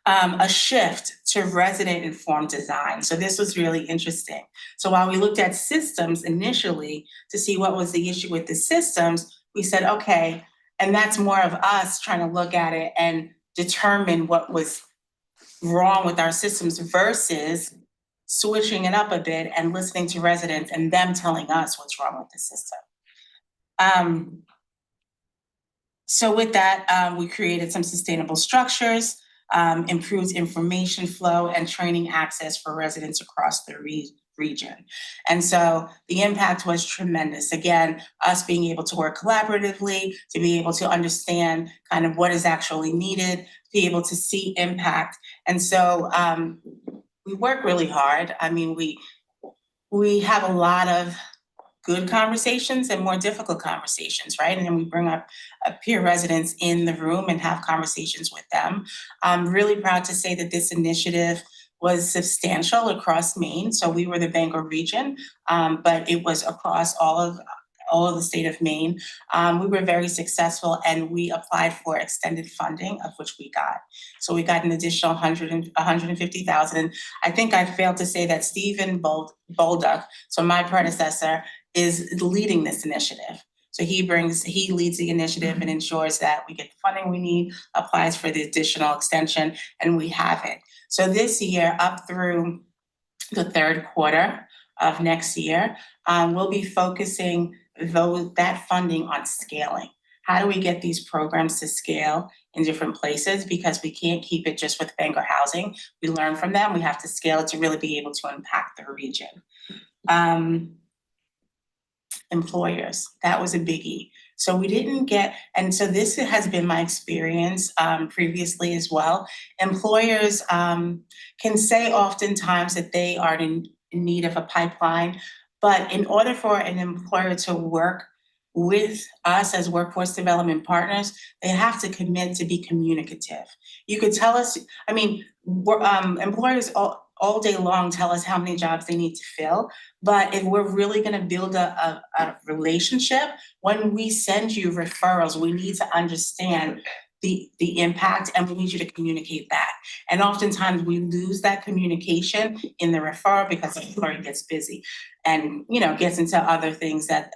A shift to resident-informed design. So this was really interesting. So while we looked at systems initially to see what was the issue with the systems, we said, okay, and that's more of us trying to look at it and determine what was wrong with our systems versus switching it up a bit and listening to residents and them telling us what's wrong with the system. So with that, we created some sustainable structures, improved information flow and training access for residents across the region. And so the impact was tremendous. Again, us being able to work collaboratively, to be able to understand kind of what is actually needed, be able to see impact. And so we work really hard. I mean, we have a lot of good conversations and more difficult conversations, right? And then we bring up peer residents in the room and have conversations with them. I'm really proud to say that this initiative was substantial across Maine. So we were the Bangor region, but it was across all of the state of Maine. We were very successful and we applied for extended funding, of which we got. So we got an additional 150,000. I think I failed to say that Stephen Bolduc, so my predecessor, is leading this initiative. So he leads the initiative and ensures that we get the funding we need, applies for the additional extension, and we have it. So this year, up through the third quarter of next year, we'll be focusing that funding on scaling. How do we get these programs to scale in different places? Because we can't keep it just with Bangor Housing. We learn from them. We have to scale it to really be able to impact the region. Employers, that was a biggie. So we didn't get, and so this has been my experience previously as well. Employers can say oftentimes that they are in need of a pipeline, but in order for an employer to work with us as workforce development partners, they have to commit to be communicative. You could tell us, I mean, employers all day long tell us how many jobs they need to fill, but if we're really gonna build a relationship, when we send you referrals, we need to understand the impact and we need you to communicate that. And oftentimes we lose that communication in the referral because the employer gets busy and, gets into other things that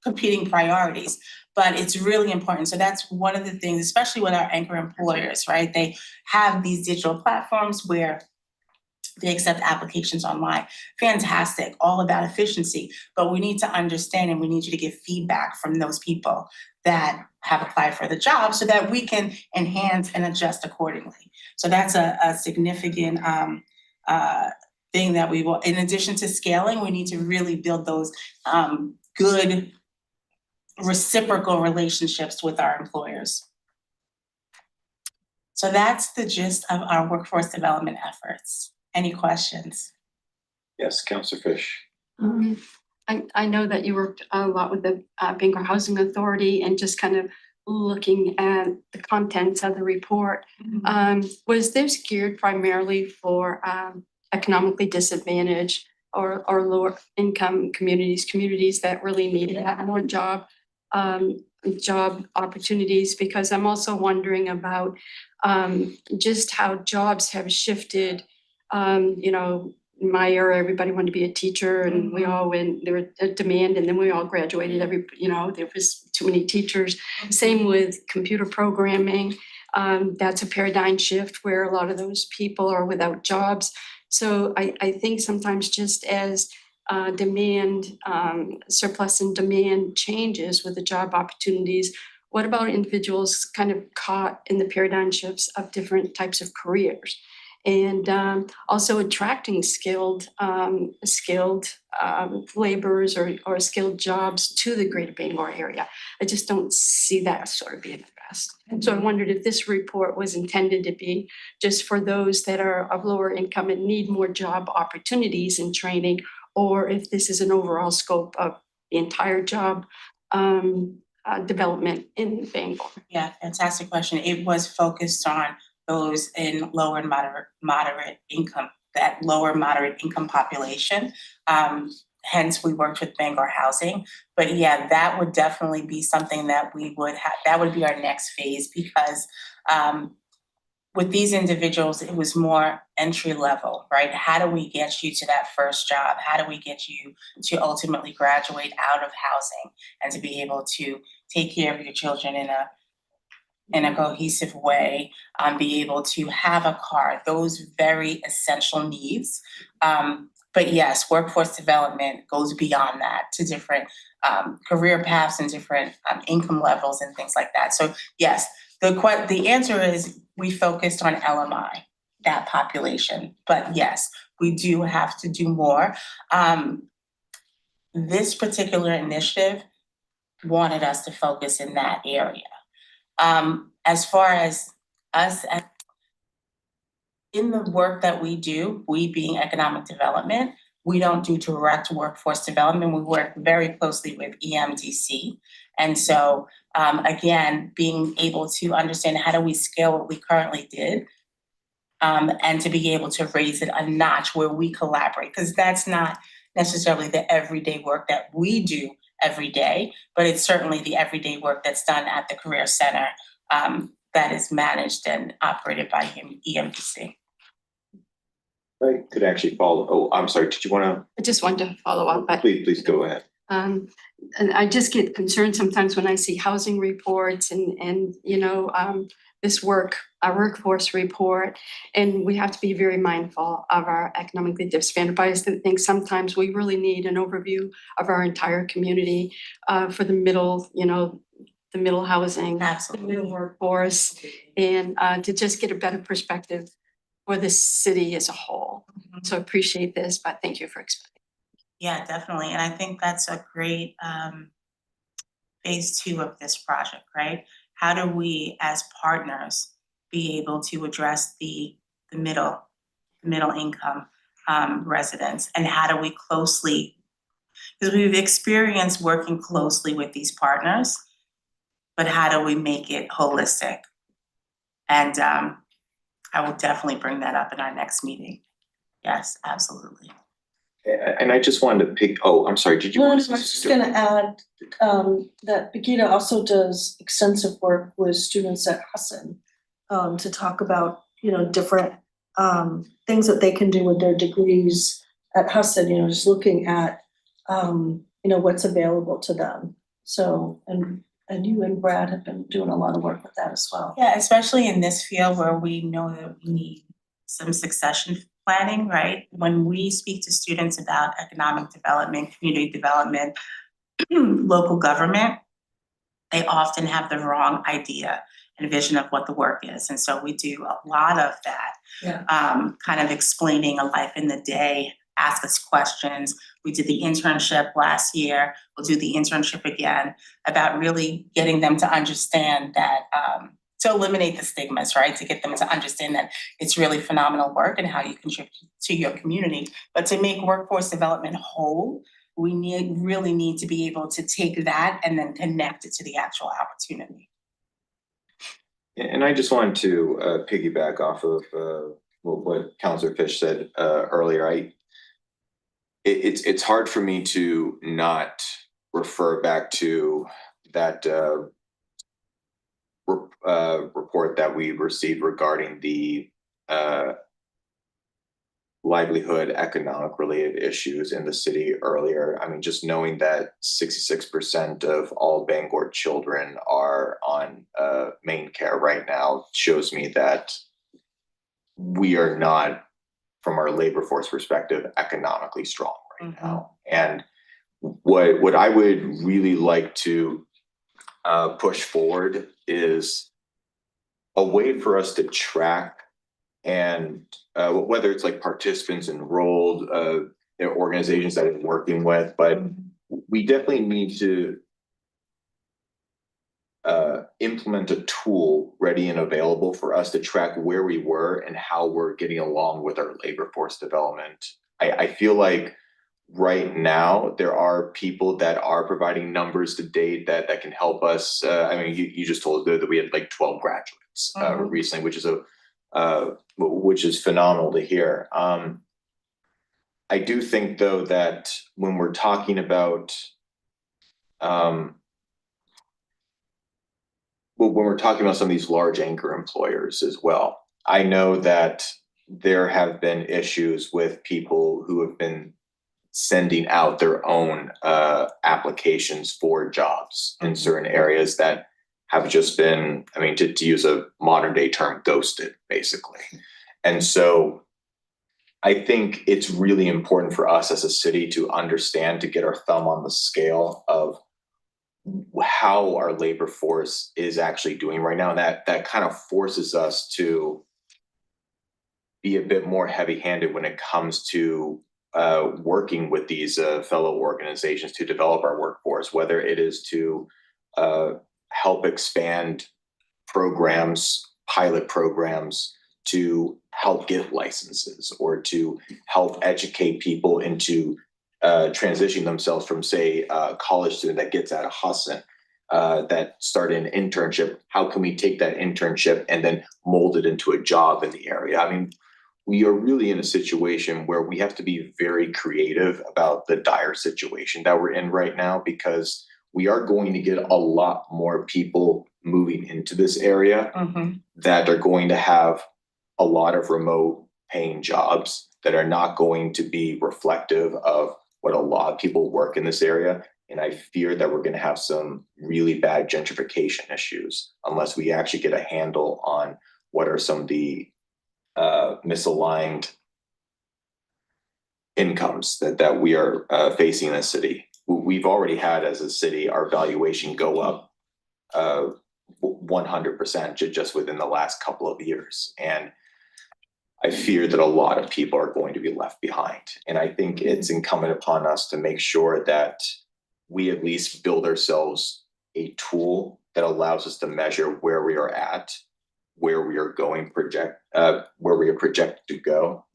competing priorities. But it's really important. So that's one of the things, especially with our anchor employers, right? They have these digital platforms where they accept applications online. Fantastic, all about efficiency. But we need to understand and we need you to give feedback from those people that have applied for the job so that we can enhance and adjust accordingly. So that's a significant thing that we will, in addition to scaling, we need to really build those good reciprocal relationships with our employers. So that's the gist of our workforce development efforts. Any questions? Yes, Councillor Fish. I know that you worked a lot with the Bangor Housing Authority and just kind of looking at the contents of the report. Was this geared primarily for economically disadvantaged or lower income communities that really needed more job opportunities? Because I'm also wondering about just how jobs have shifted. In my era, everybody wanted to be a teacher and we all went, there was a demand and then we all graduated. There was too many teachers. Same with computer programming. That's a paradigm shift where a lot of those people are without jobs. So I think sometimes just as demand, surplus and demand changes with the job opportunities, what about individuals kind of caught in the paradigm shifts of different types of careers? And also attracting skilled laborers or skilled jobs to the greater Bangor area. I just don't see that sort of being addressed. So I wondered if this report was intended to be just for those that are of lower income and need more job opportunities and training, or if this is an overall scope of the entire job development in Bangor. Yeah, fantastic question. It was focused on those in lower and moderate income, that lower moderate income population. Hence, we worked with Bangor Housing. But yeah, that would definitely be something that we would have, that would be our next phase because with these individuals, it was more entry level, right? How do we get you to that first job? How do we get you to ultimately graduate out of housing and to be able to take care of your children in a cohesive way, be able to have a car, those very essential needs. But yes, workforce development goes beyond that to different career paths and different income levels and things like that. So yes, the answer is we focused on LMI, that population. But yes, we do have to do more. This particular initiative wanted us to focus in that area. As far as us in the work that we do, we being economic development, we don't do direct workforce development. We work very closely with EMDC. And so, again, being able to understand how do we scale what we currently did, and to be able to raise it a notch where we collaborate, because that's not necessarily the everyday work that we do every day, but it's certainly the everyday work that's done at the Career Center, that is managed and operated by EMDC. I could actually follow. Oh, I'm sorry. Did you want to? I just wanted to follow up, but Please go ahead. and I just get concerned sometimes when I see housing reports and this our workforce report, and we have to be very mindful of our economically disadvantaged. But I still think sometimes we really need an overview of our entire community for the middle, the middle housing, the Absolutely. middle workforce, and to just get a better perspective for the city as a whole. So I appreciate this, but thank you for explaining. Yeah, definitely. And I think that's a great phase 2 of this project, right? How do we as partners be able to address the middle income residents? And how do we closely, because we've experienced working closely with these partners, but how do we make it holistic? And I will definitely bring that up in our next meeting. Yes, absolutely. And I just wanted to pick. Oh, I'm sorry. Did you? No, I want was just gonna add, that Begita also does extensive work with students at Husson, to talk about, different, things that they can do with their degrees at Husson, just looking at, what's available to them. So, and you and Brad have been doing a lot of work with that as well. Yeah, especially in this field where we know that we need some succession planning, right? When we speak to students about economic development, community development, local government, they often have the wrong idea and vision of what the work is. And so we do a lot of that, kind of explaining a life in the day, ask us questions. We did the internship last year. We'll do the internship again about really getting them to understand that, to eliminate the stigmas, right? To get them to understand that it's really phenomenal work and how you contribute to your community. But to make workforce development whole, we really need to be able to take that and then connect it to the actual opportunity. And I just wanted to piggyback off of what Councilor Fish said earlier. It's hard for me to not refer back to that report that we received regarding the livelihood economic related issues in the city earlier. I mean, just knowing that 66% of all Bangor children are on main care right now shows me that we are not, from our labor force perspective, economically strong right now. And what I would really like to push forward is a way for us to track and whether it's like participants enrolled, organizations that I'm working with, but we definitely need to implement a tool ready and available for us to track where we were and how we're getting along with our labor force development. I feel like right now there are people that are providing numbers to date that can help us. I mean, you just told us that we had like 12 graduates recently, which is phenomenal to hear. I do think though that when we're talking about when we're talking about some of these large anchor employers as well, I know that there have been issues with people who have been sending out their own applications for jobs in certain areas that have just been, I mean, to use a modern day term, ghosted, basically. And so I think it's really important for us as a city to understand, to get our thumb on the scale of how our labor force is actually doing right now. And that kind of forces us to be a bit more heavy-handed when it comes to working with these fellow organizations to develop our workforce, whether it is to help expand programs, pilot programs, to help get licenses, or to help educate people into transitioning themselves from, say, a college student that gets out of Husson that started an internship. How can we take that internship and then mold it into a job in the area? I mean, we are really in a situation where we have to be very creative about the dire situation that we're in right now, because we are going to get a lot more people moving into this area that are going to have a lot of remote paying jobs that are not going to be reflective of what a lot of people work in this area. And I fear that we're going to have some really bad gentrification issues unless we actually get a handle on what are some of the misaligned incomes that we are facing in the city. We've already had, as a city, our valuation go up 100% just within the last couple of years. And I fear that a lot of people are going to be left behind. And I think it's incumbent upon us to make sure that we at least build ourselves a tool that allows us to measure where we are at, where we are going, where we are projected to go,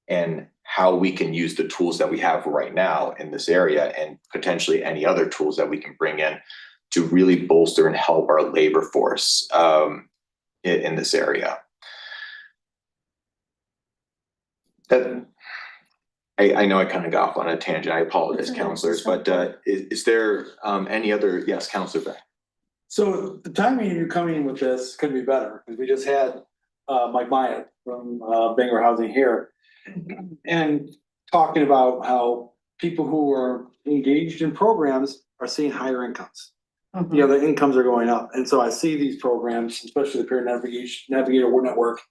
and how we can use the tools that we have right now in this area, and potentially any other tools that we can bring in to really bolster and help our labor force in this area. I know I kind of got off on a tangent. I apologize, counselors, but is there any other? Yes, Counselor Beck. So the timing you're coming in with this could be better, because we just had Mike Myatt from Bangor Housing here, and talking about how people who are engaged in programs are seeing higher incomes. You know, the incomes are going up. And so I see these programs, especially the Peer Navigator Network.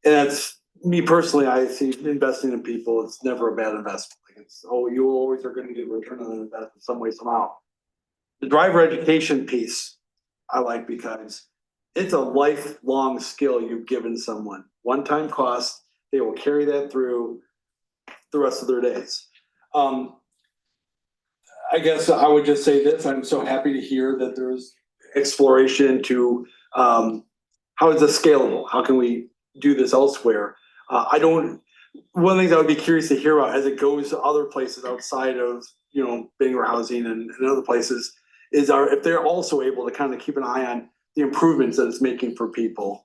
And that's me personally, I see investing in people, it's never a bad investment. Like it's, oh, you always are going to get return on investment some way, somehow. The driver education piece, I like, because it's a lifelong skill you've given someone. One-time cost, they will carry that through the rest of their days. I guess I would just say this, I'm so happy to hear that there's exploration to how is this scalable? How can we do this elsewhere? One of the things I would be curious to hear about as it goes to other places outside of, you know, Bangor Housing and other places is if they're also able to kind of keep an eye on the improvements that it's making for people.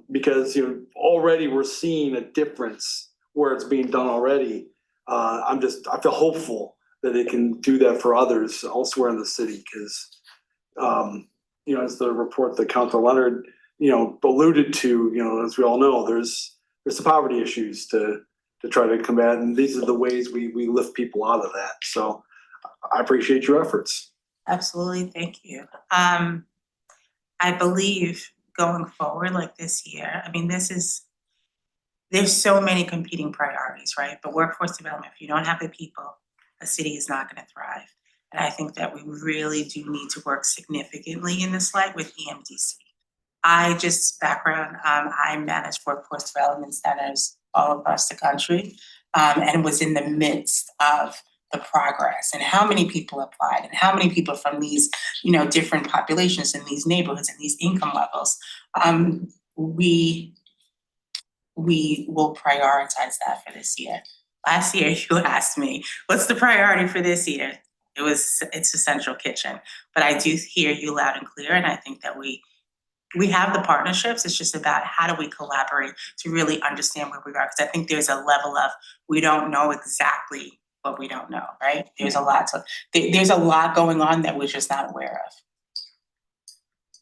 Because, you know, already we're seeing a difference where it's being done already. I feel hopeful that it can do that for others elsewhere in the city, because, you know, as the report that Councilor Leonard, you know, alluded to, you know, as we all know, there's the poverty issues to try to combat, and these are the ways we lift people out of that. So I appreciate your efforts. Absolutely, thank you. I believe going forward like this year, I mean, there's so many competing priorities, right? But workforce development, if you don't have the people, a city is not going to thrive. And I think that we really do need to work significantly in this light with EMDC. I manage workforce development centers all across the country, and was in the midst of the progress and how many people applied and how many people from these, you know, different populations in these neighborhoods and these income levels. We will prioritize that for this year. Last year, you asked me, what's the priority for this year? It's a central kitchen, but I do hear you loud and clear. And I think that we have the partnerships. It's just about how do we collaborate to really understand where we are? Because I think there's a level of, we don't know exactly what we don't know, right? There's a lot going on that we're just not aware of.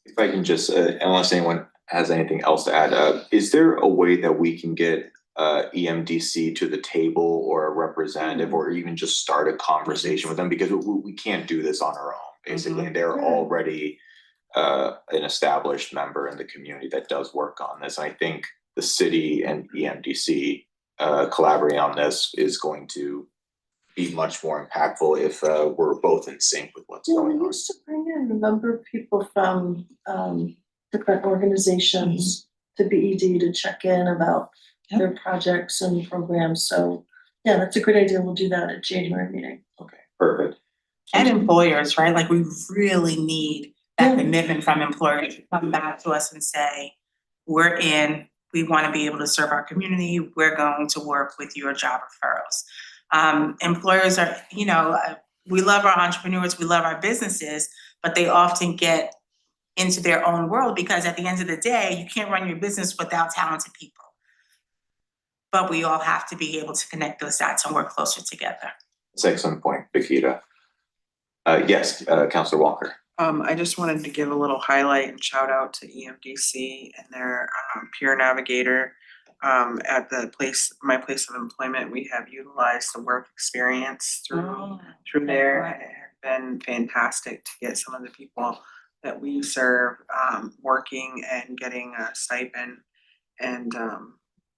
If I can just, unless anyone has anything else to add, is there a way that we can get EMDC to the table, or a representative, or even just start a conversation with them? Because we can't do this on our own, basically. They're already an established member in the community that does work on this. And I think the city and EMDC collaborating on this is going to be much more impactful if we're both in sync with what's going on. We used to bring in a number of people from different organizations to BED to check in about their projects and programs, so, yeah, that's a great idea, we'll do that at January meeting. Okay, perfect. And employers, right? Like we really need that Yeah. commitment from employers to come back to us and say, we're in, we wanna be able to serve our community, we're going to work with your job referrals. Employers are, we love our entrepreneurs, we love our businesses, but they often get into their own world because at the end of the day, you can't run your business without talented people. But we all have to be able to connect those dots and work closer together. That's an excellent point, Vikita. Yes, Counselor Walker. I just wanted to give a little highlight and shout out to EMDC and their peer navigator. At my place of employment, we have utilized the work experience through there, and it has been fantastic to get some of the people that we serve working and getting a stipend and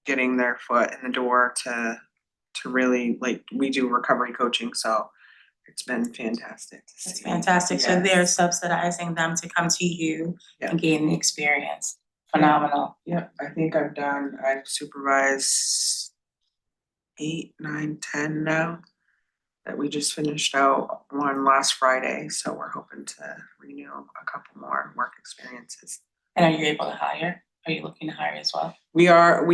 getting their foot in the door to really, like, we do recovery coaching, so it's been fantastic to see. It's fantastic. So Yes. they're subsidizing them to come to you Yeah. and gain the experience. Phenomenal. Yep, I think I've supervised 8, 9, 10 now. That we just finished out one last Friday, so we're hoping to renew a couple more work experiences. And are you able to hire? Are you looking to hire as well? We are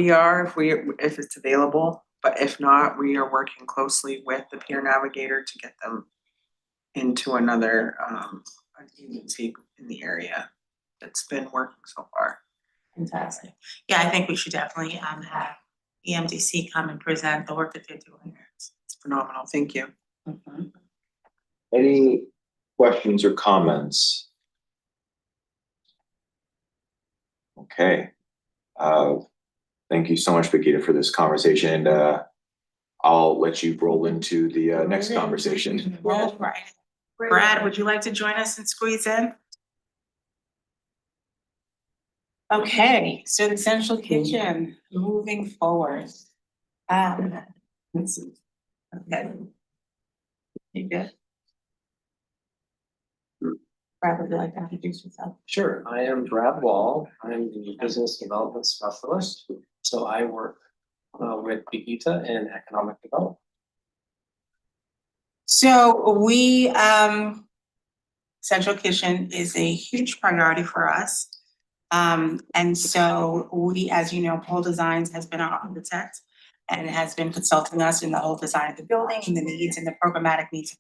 if it's available, but if not, we are working closely with the peer navigator to get them into another agency in the area that's been working so far. Fantastic. Yeah, I think we should definitely have EMDC come and present the work that they're doing. It's phenomenal, thank you. Mhm. Any questions or comments? Okay. Thank you so much, Vikita, for this conversation, and I'll let you roll into the next conversation. All right. Brad, would you like to join us and squeeze in? Okay, so the central kitchen, moving forward. Let's see. Okay. You good? Brad, would you like to introduce yourself? Sure, I am Brad Wall. I'm the business development specialist. So I work with Vikita in economic development. So we, central kitchen is a huge priority for us. And so we, as you know, Pole Designs has been our architect and has been consulting us in the whole design of the building and the needs and the programmatic needs.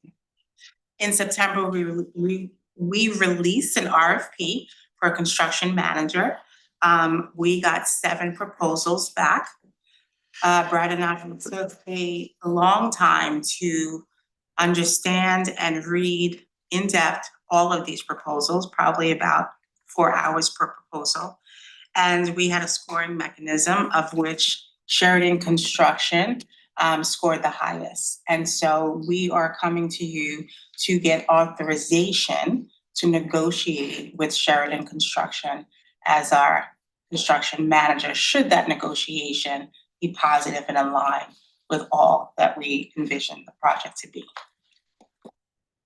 In September, we released an RFP for a construction manager. We got 7 proposals back. Brad and I took a long time to understand and read in depth all of these proposals, probably about 4 hours per proposal. And we had a scoring mechanism of which Sheridan Construction scored the highest. And so we are coming to you to get authorization to negotiate with Sheridan Construction as our construction manager, should that negotiation be positive and in line with all that we envision the project to be.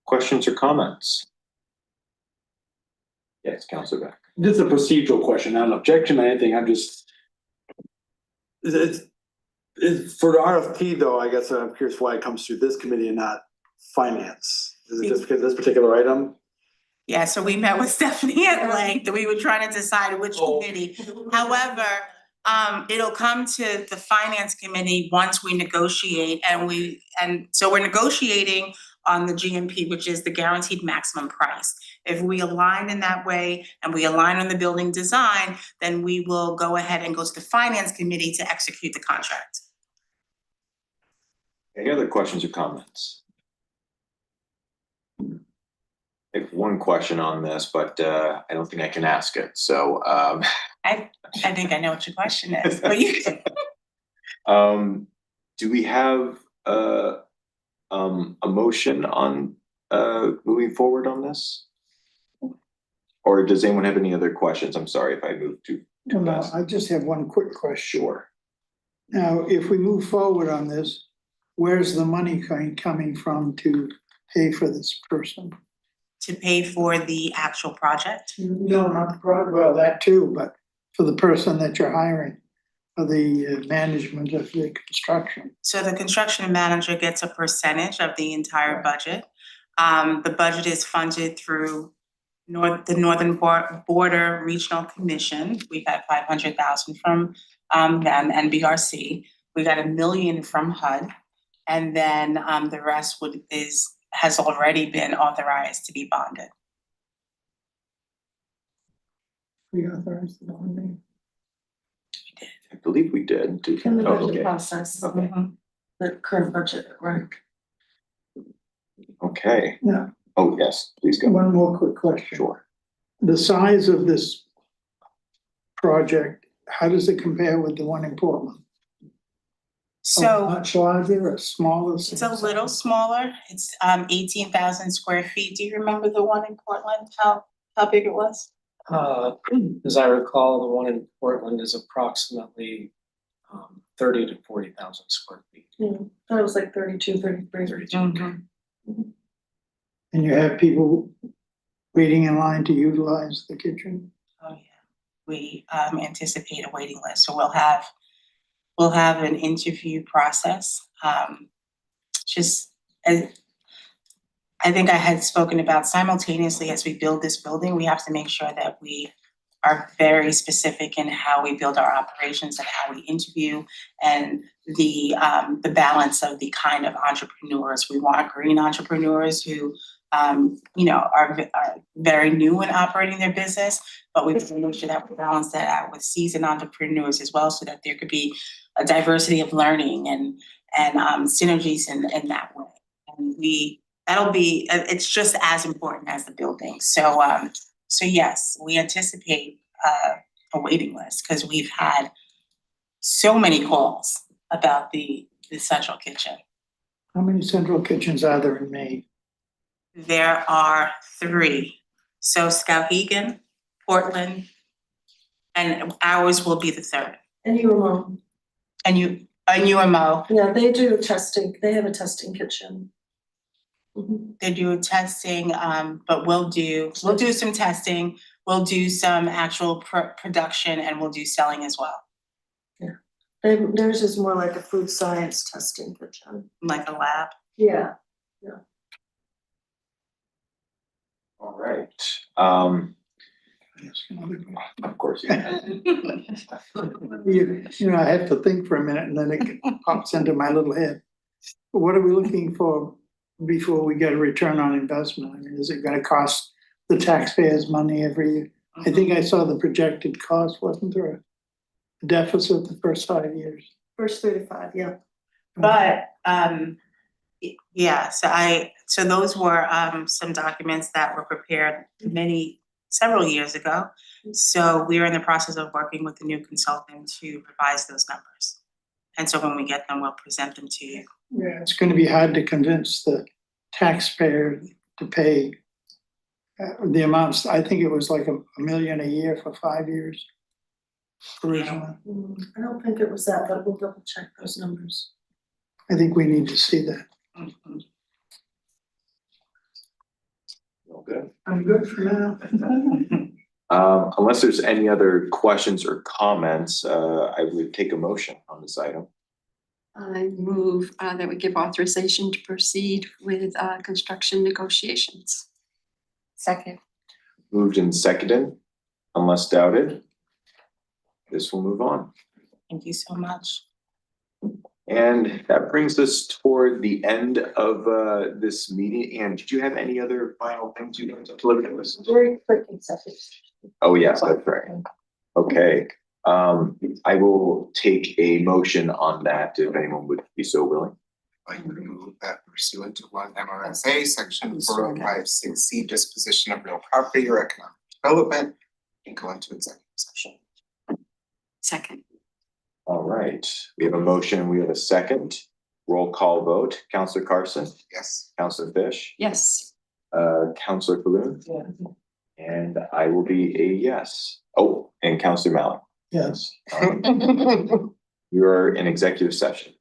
Questions or comments? Yes, Councilor Beck. This is a procedural question, not an objection or anything, I'm just. It's for the RFP though, I guess I'm curious why it comes through this committee and not finance. Is it just because this particular item? Yeah, so we met with Stephanie at length, we were trying to decide which committee. However, it'll come to the finance committee once we negotiate and so we're negotiating on the GMP, which is the guaranteed maximum price. If we align in that way and we align on the building design, then we will go ahead and go to the finance committee to execute the contract. Any other questions or comments? I have one question on this, but I don't think I can ask it, so I think I know what your question is, but you do we have a motion on moving forward on this? Or does anyone have any other questions? I'm sorry if I moved too No, fast. I just have one quick question. Sure. Now, if we move forward on this, where's the money coming from to pay for this person? to pay for the actual project. No, not the project, well, that too, but for the person that you're hiring. the management of the construction? So the construction manager gets a percentage of the entire budget. The budget is funded through the Northern Border Regional Commission. We got 500,000 from them and BRC. We got $1 million from HUD. And then the rest has already been authorized to be bonded. Reauthorize the bonding? I believe we did. In the Oh, budget okay. process, Okay. the current budget, right? Okay. Yeah. Oh, yes, please go. One more quick question. Sure. The size of this project, how does it compare with the one in Portland? So Much larger or smaller? it's a little smaller. It's 18,000 square feet. Do you remember the one in Portland? How big it was? As I recall, the one in Portland is approximately 30 to 40,000 square feet. Yeah, that was like 32, 33. And you have people waiting in line to utilize the kitchen? Oh, yeah. We anticipate a waiting list, so we'll have an interview process. I think I had spoken about simultaneously as we build this building, we have to make sure that we are very specific in how we build our operations and how we interview and the balance of the kind of entrepreneurs. We want green entrepreneurs who are very new in operating their business, but we want to make sure that we balance that out with seasoned entrepreneurs as well, so that there could be a diversity of learning and synergies in that way. And it's just as important as the building. So yes, we anticipate a waiting list because we've had so many calls about the central kitchen. How many central kitchens are there in Maine? There are 3. So Skowhegan, Portland, and ours will be the 3rd. And UMO, And UMO, yeah, they do testing, they have a testing kitchen. they do testing, but we'll do some testing. We'll do some actual production, and we'll do selling as well, Theirs is more like a food science testing kitchen. like a lab. Yeah. All right. Of course. Yeah. I have to think for a minute and then it pops into my little head. What are we looking for before we get a return on investment? I mean, is it gonna cost the taxpayers money every year? I think I saw the projected cost, wasn't there a deficit the first 5 years? First 3 to 5, yeah. But yeah, so those were some documents that were prepared several years ago. So we're in the process of working with the new consultant to revise those numbers. And so when we get them, we'll present them to you. Yeah, it's gonna be hard to convince the taxpayer to pay the amounts. I think it was like $1 million a year for 5 years originally. I don't think it was that, but we'll double check those numbers. I think we need to see that. All good. I'm good for now. Unless there's any other questions or comments, I would take a motion on this item. I move that we give authorization to proceed with construction negotiations. Second. Moved and seconded, unless doubted. This will move on. Thank you so much. And that brings us toward the end of this meeting. And did you have any other final things you'd like to deliver to us? Very quick executive. Oh, yes, that's right. Okay. I will take a motion on that if anyone would be so willing. I would move that pursuant to 1 MRSA section 4056C, disposition of real property or economic development, and go into executive session. Second. All right, we have a motion, we have a second. Roll call vote. Counselor Carson, Yes. Counselor Fish, Yes. Counselor Balloon, Yeah. and I will be a yes. Oh, and Counselor Mallon. Yes. You are in executive session.